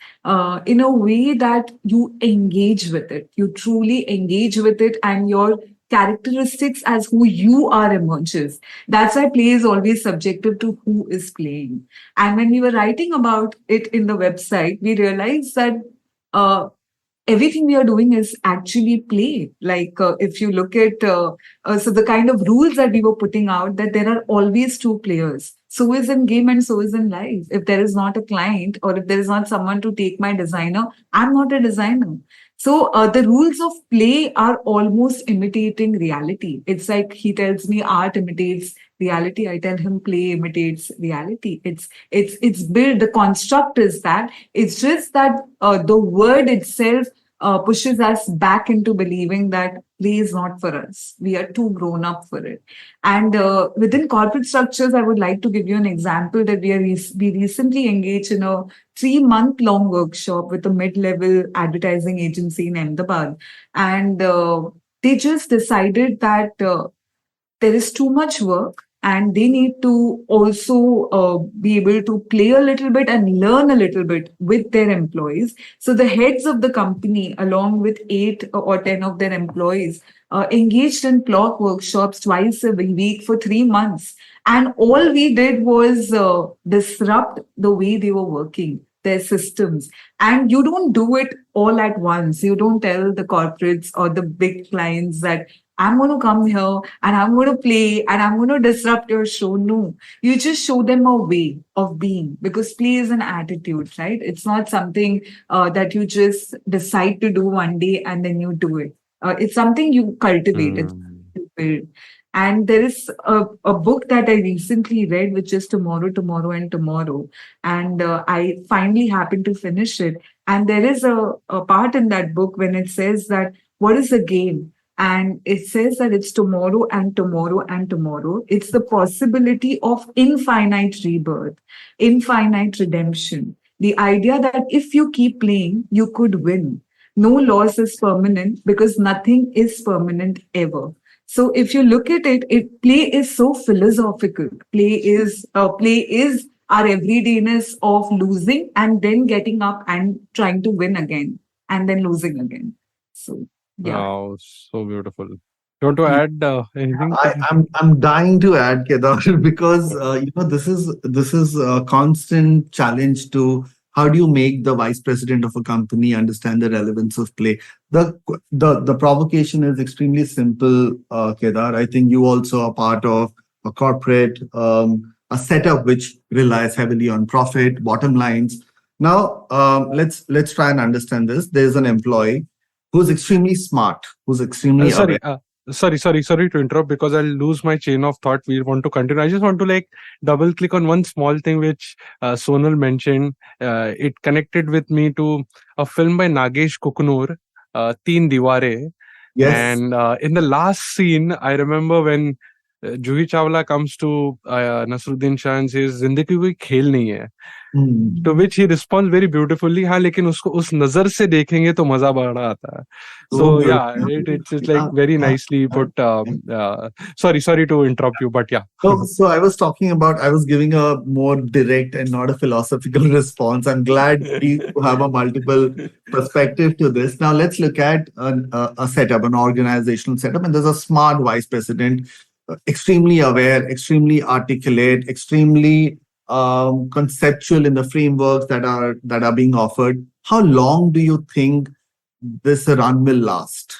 in a way that you engage with it. You truly engage with it, and your characteristics as who you are emerges. That's why play is always subjective to who is playing. And when we were writing about it in the website, we realized that uh, everything we are doing is actually play. Like if you look at, so the kind of rules that we were putting out, that there are always two players. So is in game and so is in life. If there is not a client or if there is not someone to take my designer, I'm not a designer. So the rules of play are almost imitating reality. It's like he tells me art imitates reality. I tell him play imitates reality. It's built. The construct is that. It's just that the word itself pushes us back into believing that play is not for us. We are too grown up for it. And within corporate structures, I would like to give you an example that we recently engaged in a 3-month long workshop with a mid-level advertising agency in Ahmedabad. And they just decided that there is too much work and they need to also be able to play a little bit and learn a little bit with their employees. So the heads of the company, along with 8 or 10 of their employees, engaged in Plork workshops twice a week for 3 months. And all we did was disrupt the way they were working, their systems. And you don't do it all at once. You don't tell the corporates or the big clients that I'm going to come here and I'm going to play and I'm going to disrupt your show. No, you just show them a way of being, because play is an attitude, right? It's not something that you just decide to do one day and then you do it. It's something you cultivate, it's something you build. And there is a book that I recently read, which is Tomorrow, Tomorrow, and Tomorrow. And I finally happened to finish it. And there is a part in that book when it says that, what is the game? And it says that it's tomorrow and tomorrow and tomorrow. It's the possibility of infinite rebirth, infinite redemption. The idea that if you keep playing, you could win. No loss is permanent because nothing is permanent ever. So if you look at it, play is so philosophical. Play is our everydayness of losing and then getting up and trying to win again and then losing again. So. Yeah. Wow, so beautiful. You want to add anything? I'm dying to add, Kedar, because this is a constant challenge to how do you make the vice president of a company understand the relevance of play. The provocation is extremely simple, Kedar. I think you also are part of a corporate a setup which relies heavily on profit, bottom lines. Now let's try and understand this. There's an employee who's extremely smart, who's extremely sorry to interrupt, because I'll lose my chain of thought. We want to continue. I just want to double click on one small thing which Sonal mentioned. It connected with me to a film by Nagesh Kukunur, Teen Diware. Yes. And in the last scene, I remember when Juhi Chawla comes to Nasruddin Shah and says, "Zindagi koi khel nahi hai." To which he responds very beautifully, हाँ लेकिन उसको उस नजर से देखेंगे तो मजा बड़ा आता है. So yeah, it's very nicely put. Sorry to interrupt you, but yeah. So I was giving a more direct and not a philosophical response. I'm glad we have a multiple perspective to this. Now let's look at a setup, an organizational setup, and there's a smart vice president, extremely aware, extremely articulate, extremely conceptual in the frameworks that are being offered. How long do you think this run will last?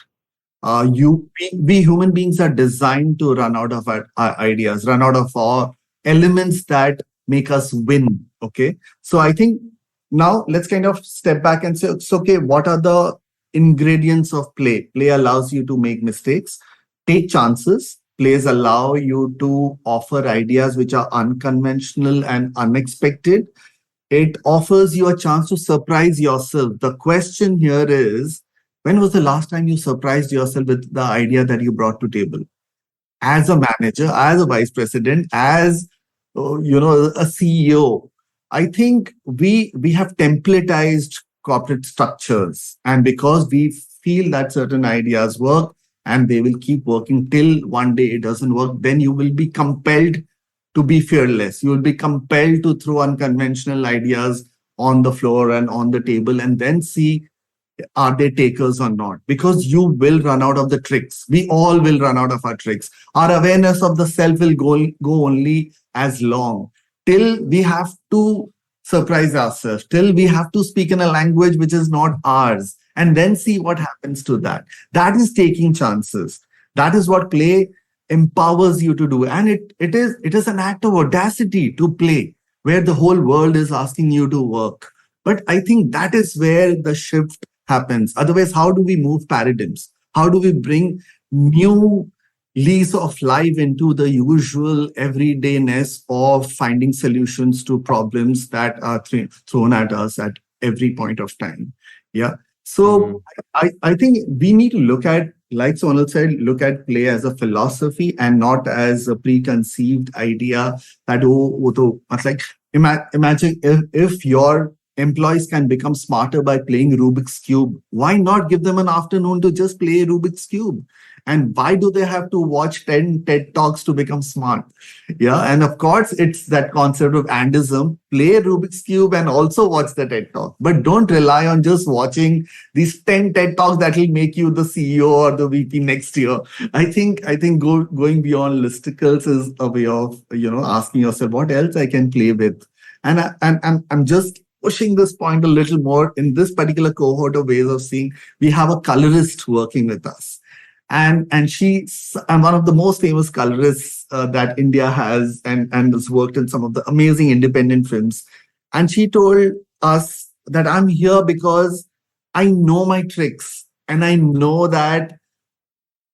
We human beings are designed to run out of our ideas, run out of our elements that make us win. Okay, so I think now let's kind of step back and say, okay, what are the ingredients of play? Play allows you to make mistakes, take chances. Plays allow you to offer ideas which are unconventional and unexpected. It offers you a chance to surprise yourself. The question here is, when was the last time you surprised yourself with the idea that you brought to table? As a manager, as a vice president, as a CEO, I think we have templatized corporate structures, and because we feel that certain ideas work, and they will keep working till one day it doesn't work, then you will be compelled to be fearless. You will be compelled to throw unconventional ideas on the floor and on the table and then see, are they takers or not? Because you will run out of the tricks. We all will run out of our tricks. Our awareness of the self will go only as long till we have to surprise ourselves, till we have to speak in a language which is not ours, and then see what happens to that. That is taking chances. That is what play empowers you to do. And it is an act of audacity to play, where the whole world is asking you to work. But I think that is where the shift happens. Otherwise, how do we move paradigms? How do we bring new lease of life into the usual everydayness of finding solutions to problems that are thrown at us at every point of time? Yeah. So I think we need to look at, like Sonal said, look at play as a philosophy and not as a preconceived idea that, it's like, imagine if your employees can become smarter by playing Rubik's Cube, why not give them an afternoon to just play Rubik's Cube? And why do they have to watch 10 TED Talks to become smart? Yeah. And of course, it's that concept of andism. Play Rubik's Cube and also watch the TED Talk. But don't rely on just watching these 10 TED Talks that will make you the CEO or the VP next year. I think going beyond listicles is a way of, asking yourself, what else I can play with? And I'm just pushing this point a little more in this particular cohort of ways of seeing. We have a colorist working with us. And she's one of the most famous colorists that India has, and has worked in some of the amazing independent films. And she told us that I'm here because I know my tricks and I know that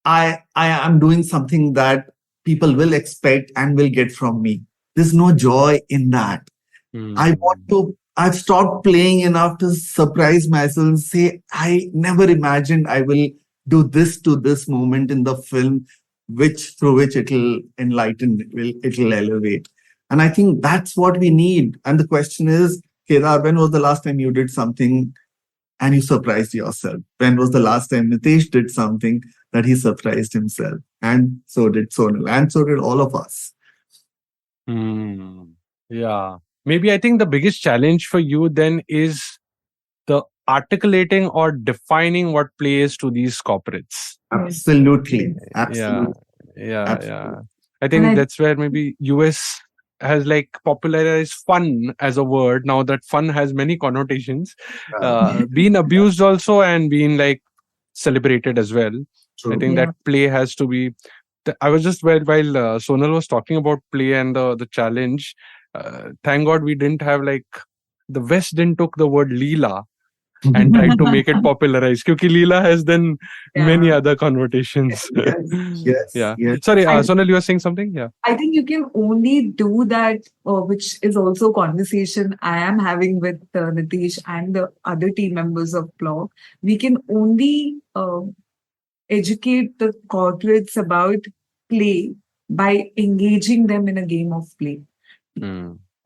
I am doing something that people will expect and will get from me. There's no joy in that. I've stopped playing enough to surprise myself and say, I never imagined I will do this to this moment in the film, through which it'll enlighten, it'll elevate. And I think that's what we need. And the question is, Kedar, when was the last time you did something and you surprised yourself? When was the last time Nitesh did something that he surprised himself? And so did Sonal, and so did all of us. Yeah. Maybe I think the biggest challenge for you then is the articulating or defining what play is to these corporates. Absolutely. Yeah. I think that's where maybe US has like popularized fun as a word. Now that fun has many connotations, been abused also and been like celebrated as well. True. I think that play has to be. I was just while Sonal was talking about play and the challenge. Thank God we didn't have like the West didn't took the word Leela and tried to make it popularized. Because Leela has then many other connotations. Yes. Sorry, Sonal, you were saying something? Yeah. I think you can only do that, which is also conversation I am having with Nitesh and the other team members of Plork. We can only educate the corporates about play by engaging them in a game of play.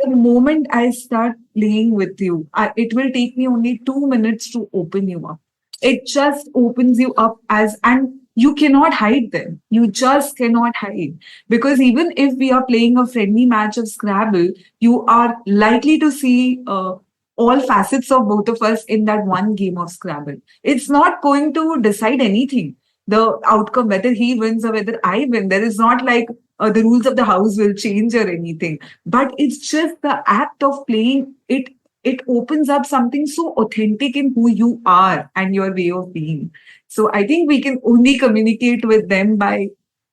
The moment I start playing with you, it will take me only 2 minutes to open you up. It just opens you up and you cannot hide them. You just cannot hide. Because even if we are playing a friendly match of Scrabble, you are likely to see all facets of both of us in that one game of Scrabble. It's not going to decide anything. The outcome, whether he wins or whether I win, there is not like the rules of the house will change or anything. But it's just the act of playing. It opens up something so authentic in who you are and your way of being. So I think we can only communicate with them by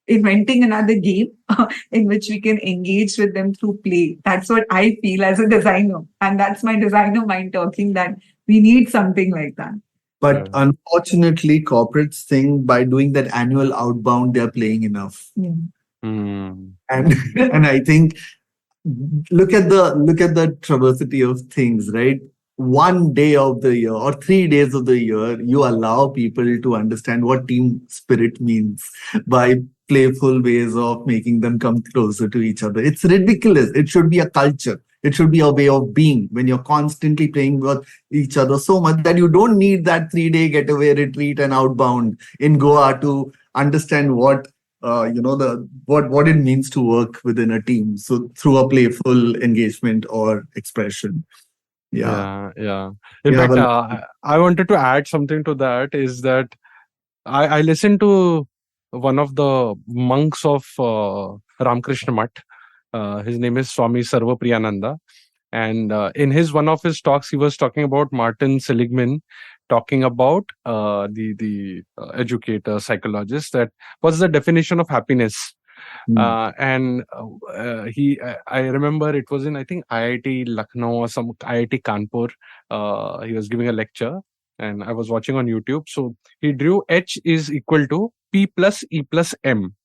inventing another game in which we can engage with them through play. That's what I feel as a designer. And that's my designer mind talking, that we need something like that. But unfortunately, corporates think by doing that annual outbound, they're playing enough. And I think look at the travesty of things, right? 1 day of the year or 3 days of the year, you allow people to understand what team spirit means by playful ways of making them come closer to each other. It's ridiculous. It should be a culture. It should be a way of being when you're constantly playing with each other so much that you don't need that 3-day getaway retreat and outbound in Goa to understand what what it means to work within a team. So through a playful engagement or expression. In fact, I wanted to add something to that, is that I listened to one of the monks of Ramakrishna Math. His name is Swami Sarva Priyananda. And in one of his talks, he was talking about Martin Seligman, talking about the educator, psychologist, that what's the definition of happiness. I remember it was in, I think, IIT Lucknow or some IIT Kanpur. He was giving a lecture and I was watching on YouTube. So he drew H is equal to P plus E plus M.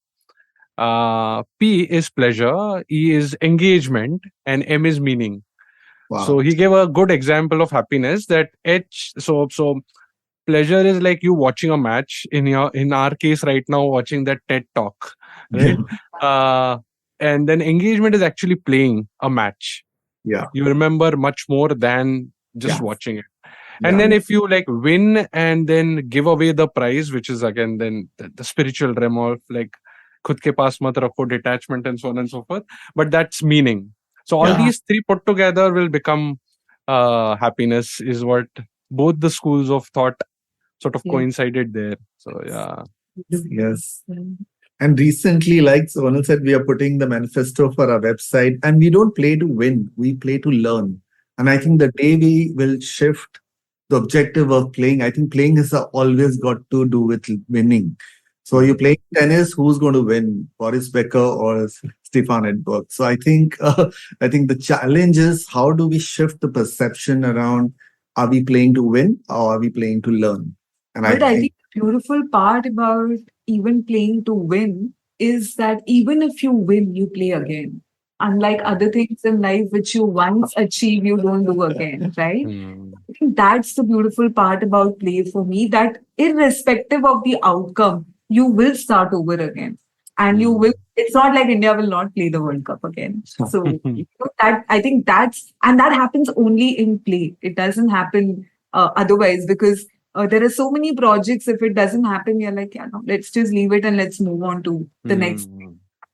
P is pleasure, E is engagement, and M is meaning. Wow. So he gave a good example of happiness, that H, so pleasure is like you watching a match. In our case right now, watching that TED talk, right? And then engagement is actually playing a match. Yeah. You remember much more than just Yeah. watching it. Yeah. And then if you like win and then give away the prize, which is again then the spiritual realm of like khud ke paas mat rakho, detachment and so on and so forth. But that's meaning. So all Yeah. these three put together will become happiness, is what both the schools of thought sort of Yeah. coincided there. So yeah. Yes. And recently, like Sonal said, we are putting the manifesto for our website, and we don't play to win, we play to learn. And I think the day we will shift the objective of playing, I think playing has always got to do with winning. So you play tennis, who's going to win, Boris Becker or Stefan Edberg? So I think the challenge is, how do we shift the perception around, are we playing to win or are we playing to learn? And But I think the beautiful part about even playing to win is that even if you win, you play again. Unlike other things in life which you once achieve, you don't do again, right? I think that's the beautiful part about play for me, that irrespective of the outcome, you will start over again. And you will, it's not like India will not play the World Cup again. So that I think that happens only in play. It doesn't happen otherwise, because there are so many projects. If it doesn't happen, you're like, yeah, no, let's just leave it and let's move on to the next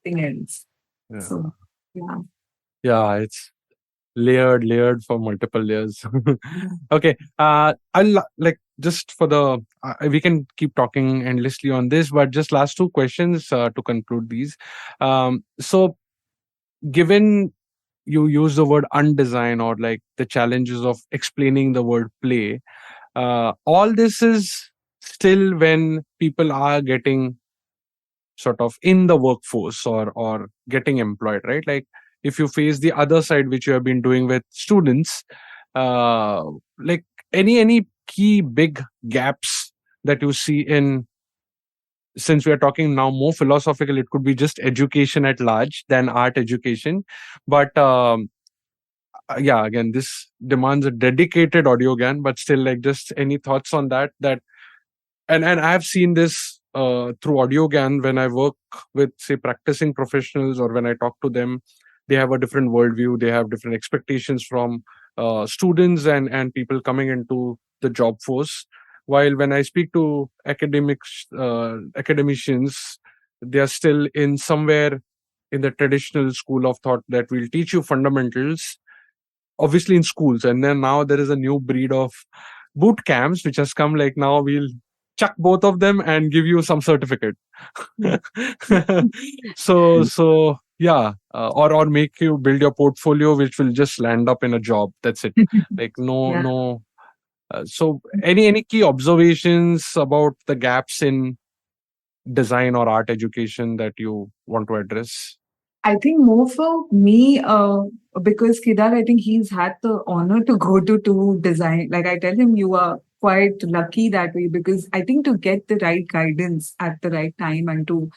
thing else. Yeah. So, yeah. Yeah, it's layered for multiple layers. Okay. I'll like just for the we can keep talking endlessly on this, but just last two questions to conclude these. So given you use the word undesign or like the challenges of explaining the word play, all this is still when people are getting sort of in the workforce or getting employed, right? Like if you face the other side, which you have been doing with students, like any key big gaps that you see in, since we are talking now more philosophical, it could be just education at large than art education. But yeah, again, this demands a dedicated Audiogyan, but still, like, just any thoughts on that? And I've seen this through Audiogyan when I work with, say, practicing professionals, or when I talk to them. They have a different worldview. They have different expectations from students and people coming into the job force. While when I speak to academicians, they are still in somewhere in the traditional school of thought that will teach you fundamentals, obviously in schools. And then now there is a new breed of boot camps which has come, like now we'll chuck both of them and give you some certificate. So yeah, or make you build your portfolio which will just land up in a job. That's it. Like Yeah. no. So any key observations about the gaps in design or art education that you want to address? I think more for me, because Kedar, I think he's had the honor to go to two design. Like I tell him, you are quite lucky that way, because I think to get the right guidance at the right time and to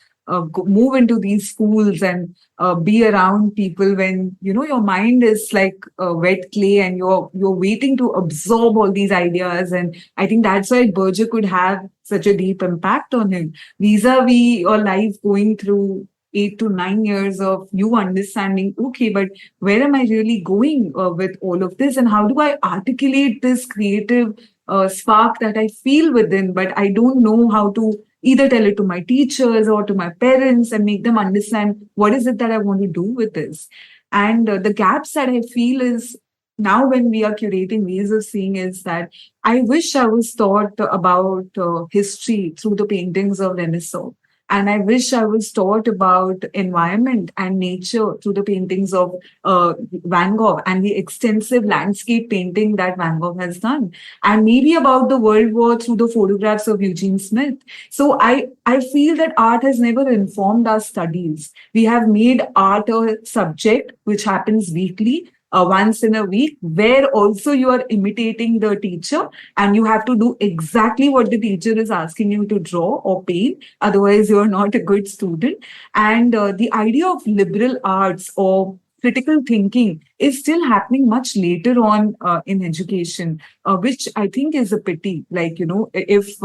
move into these schools and be around people when your mind is like wet clay and you're waiting to absorb all these ideas. And I think that's why Berger could have such a deep impact on him, vis-a-vis your life going through 8 to 9 years of you understanding, okay, but where am I really going with all of this? And how do I articulate this creative spark that I feel within, but I don't know how to either tell it to my teachers or to my parents and make them understand what is it that I want to do with this. And the gaps that I feel is now when we are curating ways of seeing is that I wish I was taught about history through the paintings of Renaissance. And I wish I was taught about environment and nature through the paintings of Van Gogh and the extensive landscape painting that Van Gogh has done. And maybe about the World War through the photographs of Eugene Smith. So I feel that art has never informed our studies. We have made art a subject which happens weekly, once in a week, where also you are imitating the teacher and you have to do exactly what the teacher is asking you to draw or paint. Otherwise, you are not a good student. And the idea of liberal arts or critical thinking is still happening much later on in education, which I think is a pity. Like, if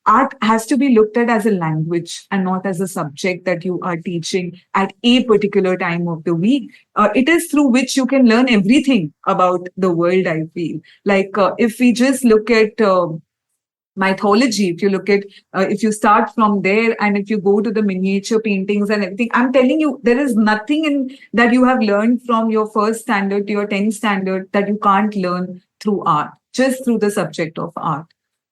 art has to be looked at as a language and not as a subject that you are teaching at a particular time of the week. It is through which you can learn everything about the world, I feel. Like, if we just look at mythology, if you look at, if you start from there and if you go to the miniature paintings and everything, I'm telling you, there is nothing in that you have learned from your first standard to your 10th standard that you can't learn through art, just through the subject of art.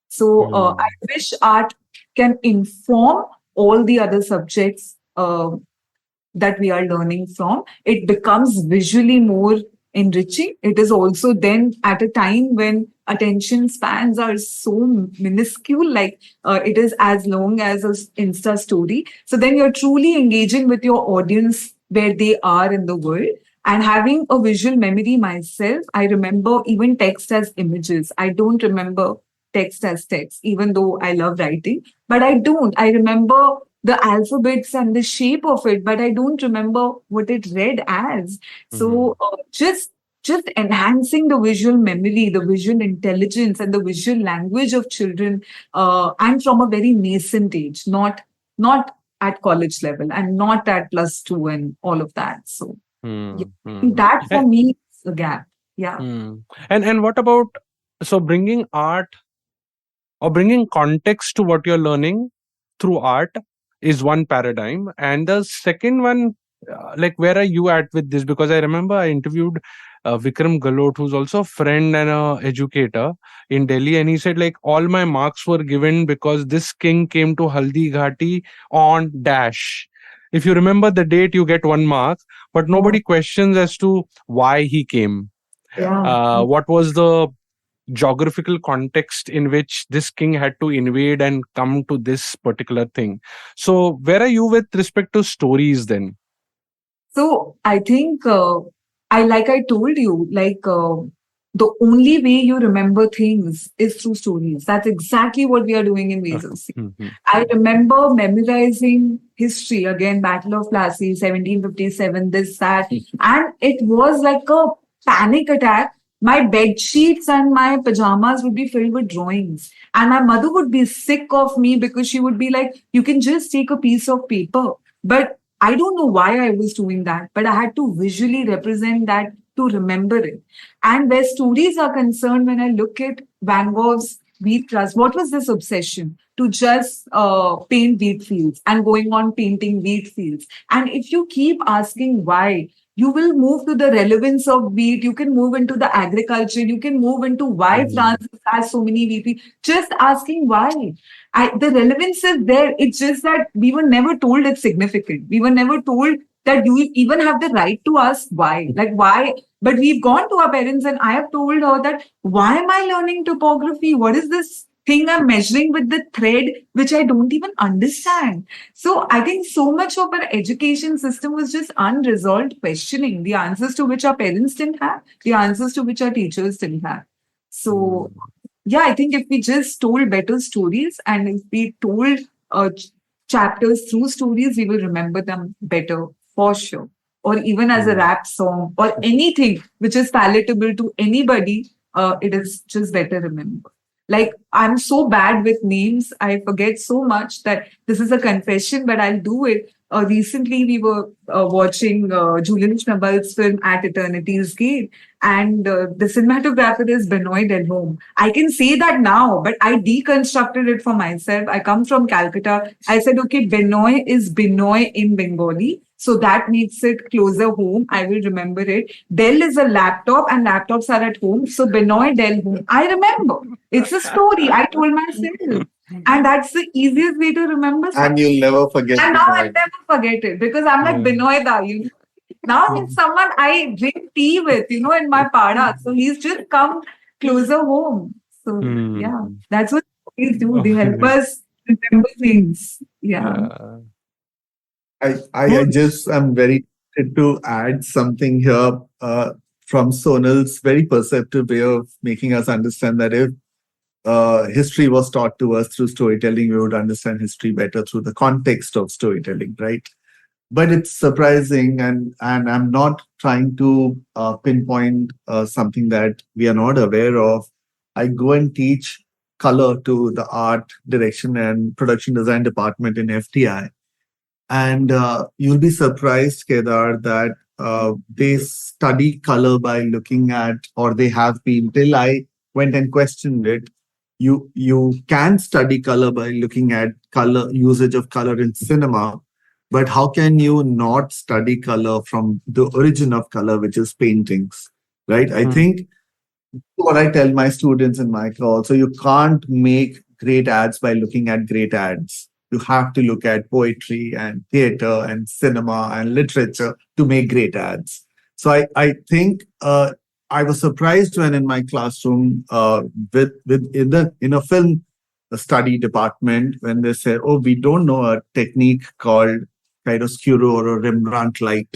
So I wish art can inform all the other subjects that we are learning from. It becomes visually more enriching. It is also then at a time when attention spans are so minuscule, like it is as long as an Insta story. So then you're truly engaging with your audience where they are in the world. And having a visual memory myself, I remember even text as images. I don't remember text as text, even though I love writing. But I don't. I remember the alphabets and the shape of it, but I don't remember what it read as. So just enhancing the visual memory, the visual intelligence, and the visual language of children, and from a very nascent age, not at college level and not at +2 and all of that. So that for me is a gap. Yeah. And what about, so bringing art or bringing context to what you're learning through art is one paradigm, and the second one, like, where are you at with this? Because I remember I interviewed Vikram Galot, who's also a friend and a educator in Delhi, and he said, like, all my marks were given because this king came to Haldi Ghati on dash. If you remember the date, you get 1 mark, but nobody questions as to why he came. What was the geographical context in which this king had to invade and come to this particular thing. So where are you with respect to stories then? So I think like I told you, like the only way you remember things is through stories. That's exactly what we are doing in Ways of Seeing. I remember memorizing history, again, Battle of Plassey, 1757, this, that, and it was like a panic attack. My bed sheets and my pajamas would be filled with drawings. And my mother would be sick of me because she would be like, you can just take a piece of paper. But I don't know why I was doing that, but I had to visually represent that to remember it. And where stories are concerned, when I look at Van Gogh's wheat crust, what was this obsession? To just paint wheat fields and going on painting wheat fields. And if you keep asking why, you will move to the relevance of wheat. You can move into the agriculture. You can move into why France has so many wheat. Just asking why. The relevance is there. It's just that we were never told it's significant. We were never told that you even have the right to ask why. Like, why? But we've gone to our parents and I have told her that, why am I learning topography? What is this thing I'm measuring with the thread, which I don't even understand? So I think so much of our education system was just unresolved questioning, the answers to which our parents didn't have, the answers to which our teachers didn't have. So yeah, I think if we just told better stories and if we told chapters through stories, we will remember them better for sure. Or even as a rap song or anything which is palatable to anybody, it is just better remembered. Like, I'm so bad with names. I forget so much that this is a confession, but I'll do it. Recently, we were watching Julian Schnabel's film At Eternity's Gate, and the cinematographer is Benoit Delhomme. I can say that now, but I deconstructed it for myself. I come from Calcutta. I said, okay, Benoit is Binoy in Bengali. So that makes it closer home. I will remember it. Dell is a laptop and laptops are at home. So Benoit Dell home. I remember. It's a story I told myself. And that's the easiest way to remember something. And you'll never forget And it. now I'll never forget it because I'm like Benoit Da, you know. Now it's someone I drink tea with, you know, in my pada. So he's just come closer home. So yeah, that's what stories do. They help us remember things. Yeah. I just am very interested to add something here from Sonal's very perceptive way of making us understand that if history was taught to us through storytelling, we would understand history better through the context of storytelling, right? but it's surprising, and I'm not trying to pinpoint something that we are not aware of. I go and teach color to the art direction and production design department in FTI, and you'll be surprised, Kedar, that they study color by looking at, or they have been till I went and questioned it. You can study color by looking at color usage of color in cinema, but how can you not study color from the origin of color, which is paintings, right? I think what I tell my students in my class. So you can't make great ads by looking at great ads. You have to look at poetry and theater and cinema and literature to make great ads. So I think I was surprised when in my classroom with in a film study department when they said, "Oh, we don't know a technique called chiaroscuro or Rembrandt light."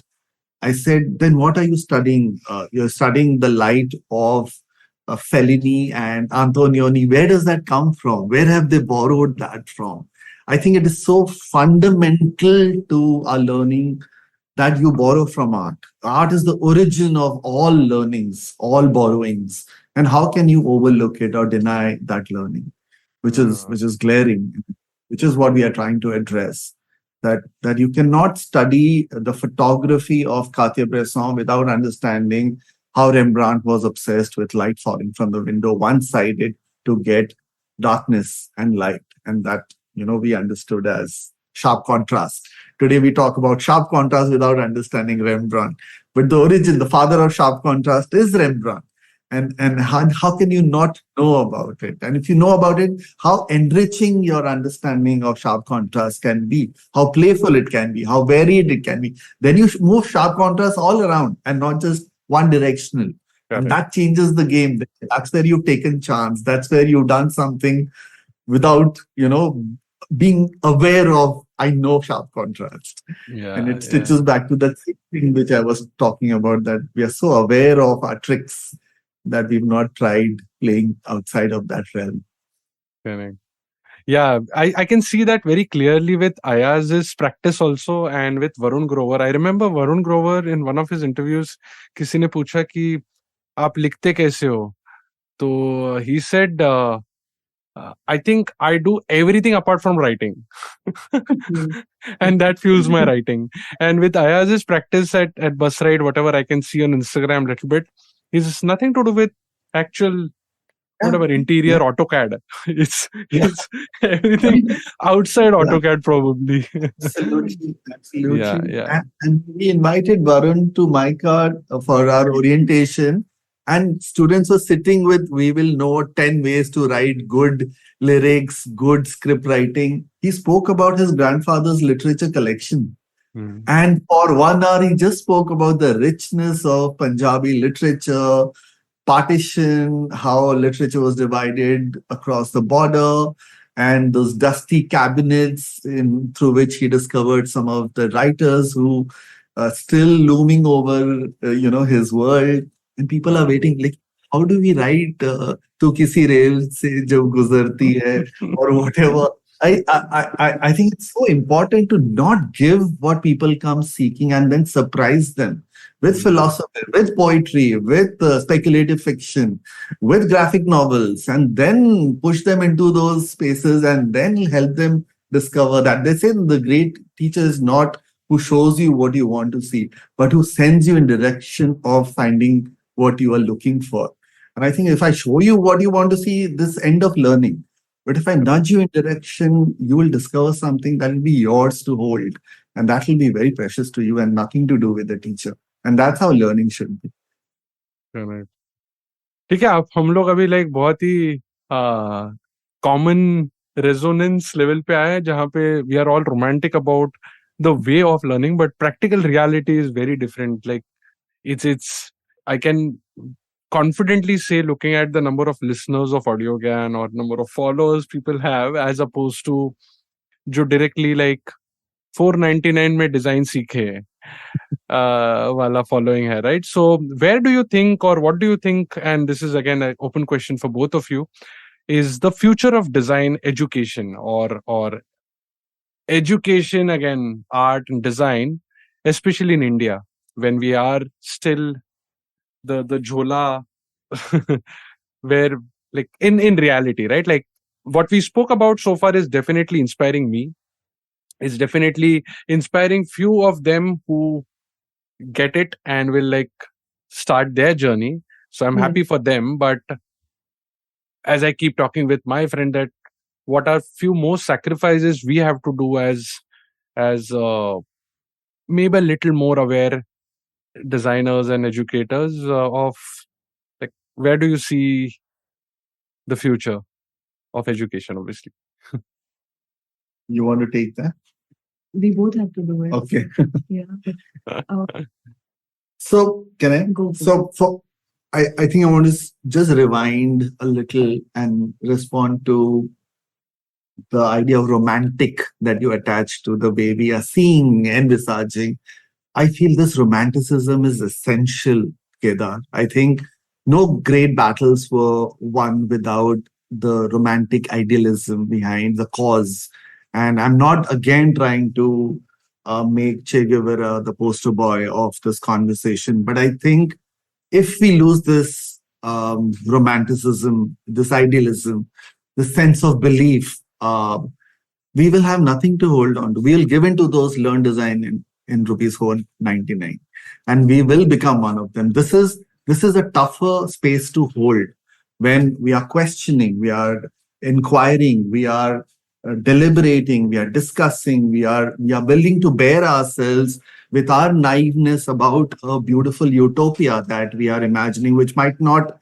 I said, then what are you studying? You're studying the light of Fellini and Antonioni. Where does that come from? Where have they borrowed that from? I think it is so fundamental to our learning that you borrow from art. Art is the origin of all learnings, all borrowings. And how can you overlook it or deny that learning, which is glaring, which is what we are trying to address. That you cannot study the photography of Cartier-Bresson without understanding how Rembrandt was obsessed with light falling from the window one-sided to get darkness and light. And that, we understood as sharp contrast. Today we talk about sharp contrast without understanding Rembrandt. But the origin, the father of sharp contrast is Rembrandt. And how can you not know about it? And if you know about it, how enriching your understanding of sharp contrast can be, how playful it can be, how varied it can be. Then you move sharp contrast all around and not just one directional. And that changes the game. That's where you've taken chance. That's where you've done something without, being aware of, I know sharp contrast. And it stitches back to that thing which I was talking about, that we are so aware of our tricks that we've not tried playing outside of that realm. Correct. Yeah, I can see that very clearly with Ayaz's practice also and with Varun Grover. I remember Varun Grover in one of his interviews, किसी ने पूछा कि आप लिखते कैसे हो? तो he said, I think I do everything apart from writing. And that fuels my writing. And with Ayaz's practice at bus ride, whatever I can see on Instagram a little bit, is nothing to do with actual whatever interior AutoCAD. It's everything outside AutoCAD probably. Absolutely. Yeah. And we invited Varun to MyCard for our orientation, and students were sitting with, we will know 10 ways to write good lyrics, good script writing. He spoke about his grandfather's literature collection. And for 1 hour, he just spoke about the richness of Punjabi literature, partition, how literature was divided across the border, and those dusty cabinets through which he discovered some of the writers who are still looming over, his world. And people are waiting, like, how do we write "Tu kisi rail se jab guzarti hai" or whatever? I think it's so important to not give what people come seeking and then surprise them with philosophy, with poetry, with speculative fiction, with graphic novels, and then push them into those spaces and then help them discover that. They say the great teacher is not who shows you what you want to see, but who sends you in direction of finding what you are looking for. And I think if I show you what you want to see, this end of learning. But if I nudge you in direction, you will discover something that will be yours to hold. And that will be very precious to you and nothing to do with the teacher. And that's how learning should be. ठीक है, आप हम लोग अभी like बहुत ही common resonance level पे आए हैं जहाँ पे we are all romantic about the way of learning, but practical reality is very different. Like it's I can confidently say, looking at the number of listeners of Audiogyan or number of followers people have, as opposed to जो directly like 499 में design सीखे वाला following है, right? So where do you think, or what do you think, and this is again an open question for both of you, is the future of design education or education, again, art and design, especially in India, when we are still the jhola, where, like, in reality, right? Like, what we spoke about so far is definitely inspiring me. It's definitely inspiring few of them who get it and will, like, start their journey. So I'm Yes. happy for them. But as I keep talking with my friend, that what are few more sacrifices we have to do as maybe a little more aware designers and educators, of, like, where do you see the future of education, obviously. You want to take that? We both have to do it. Okay. Yeah. Uh, So can I? Go for So I think I want to just rewind a little and respond to the idea of romantic that you attach to the way we are seeing and envisaging. I feel this romanticism is essential, Kedar. I think no great battles were won without the romantic idealism behind the cause. And I'm not again trying to make Che Guevara the poster boy of this conversation, but I think if we lose this romanticism, this idealism, the sense of belief, we will have nothing to hold on to. We will give into those learned design in rupees 499, and we will become one of them. This is a tougher space to hold when we are questioning, we are inquiring, we are deliberating, we are discussing, we are willing to bear ourselves with our naiveness about a beautiful utopia that we are imagining, which might not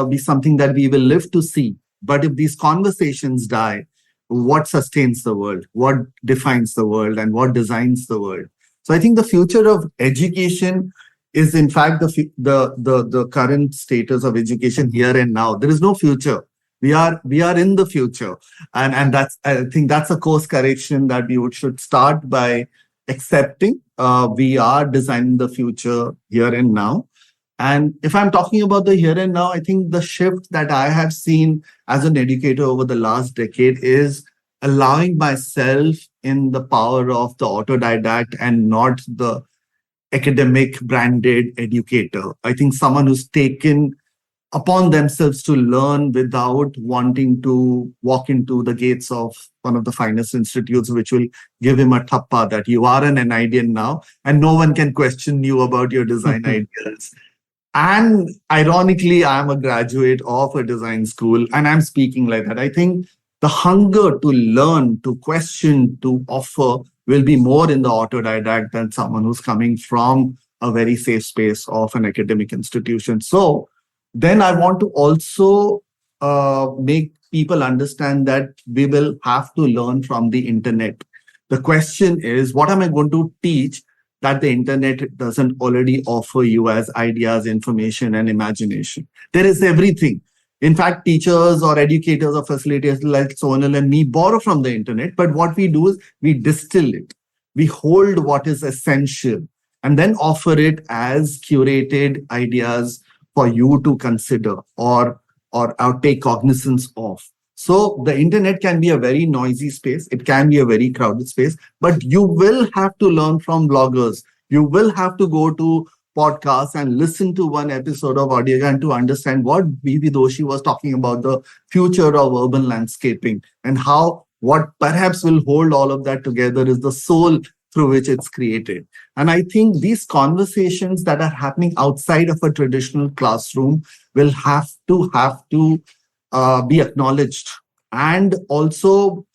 be something that we will live to see. But if these conversations die, what sustains the world, what defines the world, and what designs the world? So I think the future of education is, in fact, the current status of education here and now. There is no future. We are in the future, and that's, I think that's a course correction that we should start by accepting. We are designing the future here and now. And if I'm talking about the here and now, I think the shift that I have seen as an educator over the last decade is allowing myself in the power of the autodidact and not the academic branded educator. I think someone who's taken upon themselves to learn without wanting to walk into the gates of one of the finest institutes, which will give him a thappa that you are an NIDian now, and no one can question you about your design ideas. And ironically, I'm a graduate of a design school and I'm speaking like that. I think the hunger to learn, to question, to offer will be more in the autodidact than someone who's coming from a very safe space of an academic institution. So then I want to also make people understand that we will have to learn from the internet. The question is, what am I going to teach that the internet doesn't already offer you as ideas, information, and imagination? There is everything. In fact, teachers or educators or facilitators like Sonal and me borrow from the internet, but what we do is we distill it. We hold what is essential and then offer it as curated ideas for you to consider or take cognizance of. So the internet can be a very noisy space. It can be a very crowded space, but you will have to learn from bloggers. You will have to go to podcasts and listen to one episode of Audiogyan to understand what B.B. Doshi was talking about, the future of urban landscaping, and how what perhaps will hold all of that together is the soul through which it's created. And I think these conversations that are happening outside of a traditional classroom will have to be acknowledged, and also,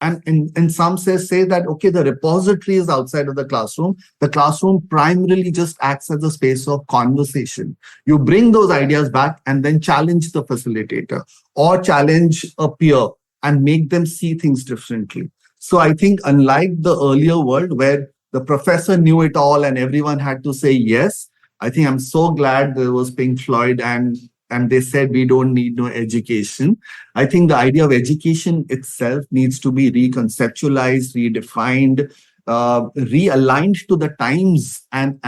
and in some say that, okay, the repository is outside of the classroom. The classroom primarily just acts as a space of conversation. You bring those ideas back and then challenge the facilitator or challenge a peer and make them see things differently. So I think, unlike the earlier world where the professor knew it all and everyone had to say yes, I think I'm so glad there was Pink Floyd and they said we don't need no education. I think the idea of education itself needs to be reconceptualized, redefined, realigned to the times, and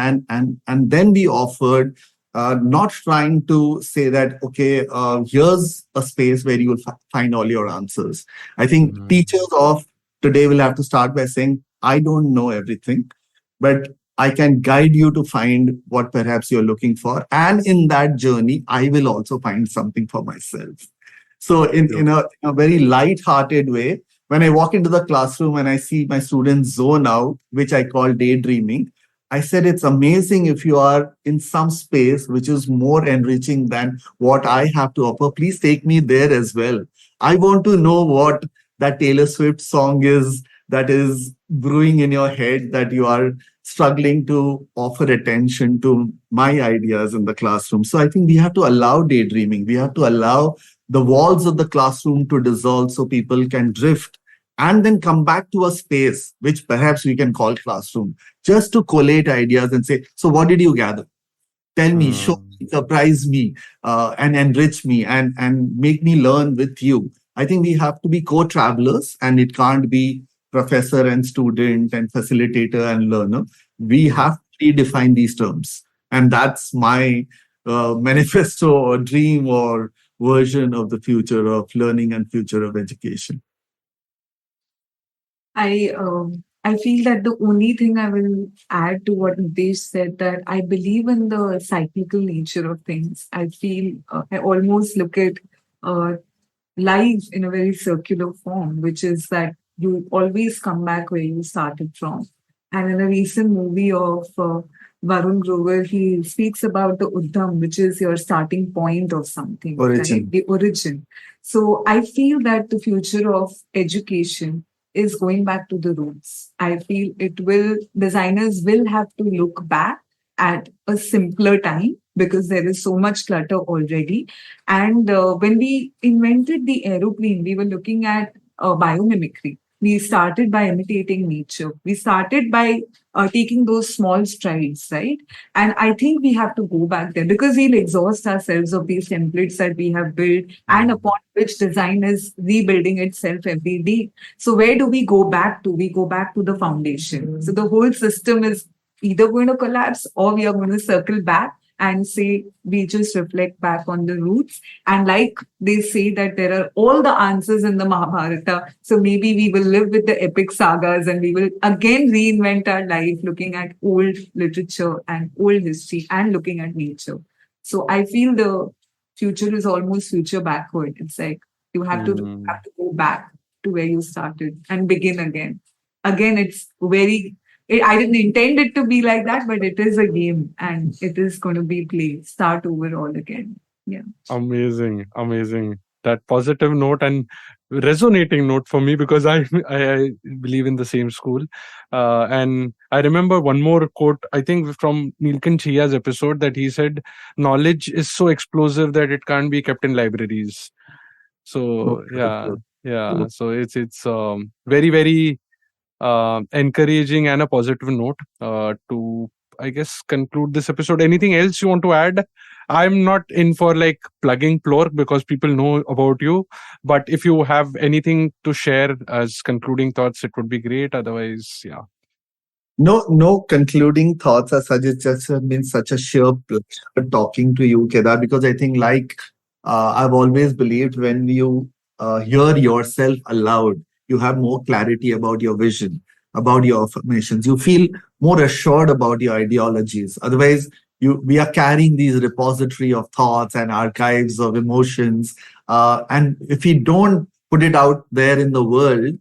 then be offered. Not trying to say that, okay, here's a space where you will find all your answers. I think teachers of today we'll have to start by saying, I don't know everything, but I can guide you to find what perhaps you're looking for. And in that journey, I will also find something for myself. So in a very light-hearted way, when I walk into the classroom and I see my students zone out, which I call daydreaming, I said it's amazing if you are in some space which is more enriching than what I have to offer. Please take me there as well. I want to know what that Taylor Swift song is that is brewing in your head, that you are struggling to offer attention to my ideas in the classroom. So I think we have to allow daydreaming. We have to allow the walls of the classroom to dissolve so people can drift and then come back to a space which perhaps we can call classroom, just to collate ideas and say, so what did you gather? Tell me, show me, surprise me, and enrich me, and make me learn with you. I think we have to be co-travelers, and it can't be professor and student and facilitator and learner. We have to redefine these terms. And that's my manifesto or dream or version of the future of learning and future of education. I feel that the only thing I will add to what Nitesh said, that I believe in the cyclical nature of things. I feel I almost look at life in a very circular form, which is that you always come back where you started from. And in a recent movie of Varun Grover, he speaks about the Uddham, which is your starting point of something, Origin. right? The origin. So I feel that the future of education is going back to the roots. I feel designers will have to look back at a simpler time because there is so much clutter already. And when we invented the aeroplane, we were looking at biomimicry. We started by imitating nature. We started by taking those small strides, right? And I think we have to go back there because we'll exhaust ourselves of these templates that we have built and upon which design is rebuilding itself every day. So where do we go back to? We go back to the foundation. So the whole system is either going to collapse or we are going to circle back and say we just reflect back on the roots. And like they say that there are all the answers in the Mahabharata. So maybe we will live with the epic sagas and we will again reinvent our life looking at old literature and old history and looking at nature. So I feel the future is almost future backward. It's like you have to go back to where you started and begin again. Again, I didn't intend it to be like that, but it is a game and it is going to be played. Start over all again. Yeah. Amazing. That positive note and resonating note for me because I believe in the same school. And I remember one more quote, I think from Nilkan Chia's episode, that he said, knowledge is so explosive that it can't be kept in libraries. So yeah. So it's very, very encouraging and a positive note to, I guess, conclude this episode. Anything else you want to add? I'm not in for like plugging Plork because people know about you, but if you have anything to share as concluding thoughts, it would be great. Otherwise, yeah. No concluding thoughts as such. It's just been such a sheer pleasure talking to you, Kedar, because I think I've always believed when you hear yourself aloud, you have more clarity about your vision, about your affirmations. You feel more assured about your ideologies. Otherwise, we are carrying these repository of thoughts and archives of emotions. And if we don't put it out there in the world,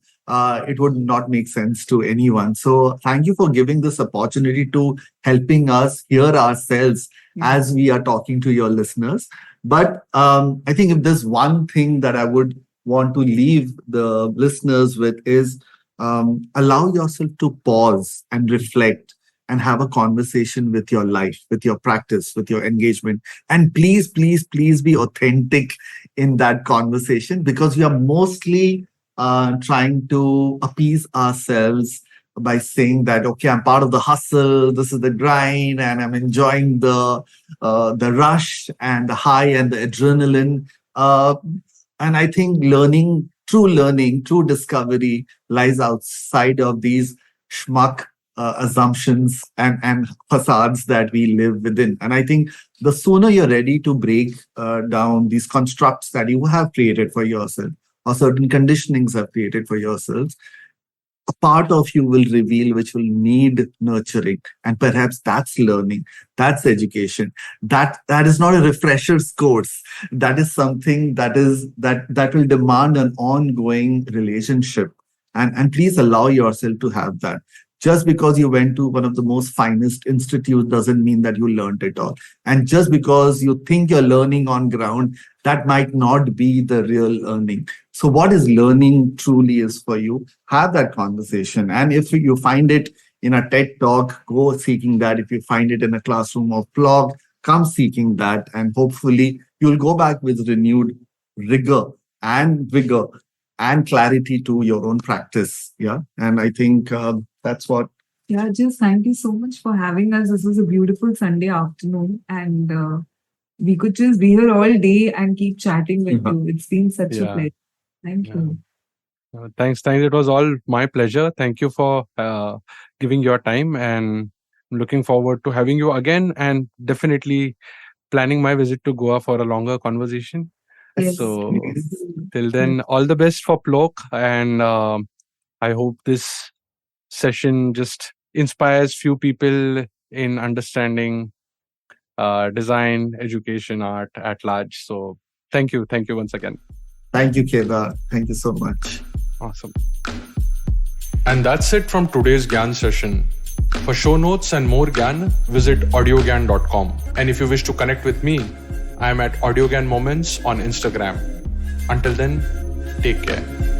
it would not make sense to anyone. So thank you for giving this opportunity to helping us hear ourselves as we are talking to your listeners. But I think if there's one thing that I would want to leave the listeners with is allow yourself to pause and reflect and have a conversation with your life, with your practice, with your engagement. And please, please, please be authentic in that conversation because we are mostly trying to appease ourselves by saying that, okay, I'm part of the hustle, this is the grind, and I'm enjoying the rush and the high and the adrenaline. And I think true discovery lies outside of these schmuck assumptions and facades that we live within. And I think the sooner you're ready to break down these constructs that you have created for yourself or certain conditionings have created for yourselves, a part of you will reveal which will need nurturing. And perhaps that's learning, that's education. That is not a refresher's course. That is something that will demand an ongoing relationship. And please allow yourself to have that. Just because you went to one of the most finest institutes doesn't mean that you learned it all. And just because you think you're learning on ground, that might not be the real learning. So what is learning truly is for you? Have that conversation. And if you find it in a TED talk, go seeking that. If you find it in a classroom of Plork, come seeking that. And hopefully you'll go back with renewed rigor and vigor and clarity to your own practice. Yeah. And I think that's what. Yeah, just thank you so much for having us. This was a beautiful Sunday afternoon, and we could just be here all day and keep chatting with you. It's been such a pleasure. Thank you. Thanks. It was all my pleasure. Thank you for giving your time, and I'm looking forward to having you again, and definitely planning my visit to Goa for a longer conversation. Yes. So till then, all the best for Plork, and I hope this session just inspires few people in understanding design, education, art at large. So thank you once again. Thank you, Kedar. Thank you so much. Awesome. And that's it from today's Gyan session. For show notes and more Gyan, visit audiogyan.com. And if you wish to connect with me, I am at Audiogyan Moments on Instagram. Until then, take care.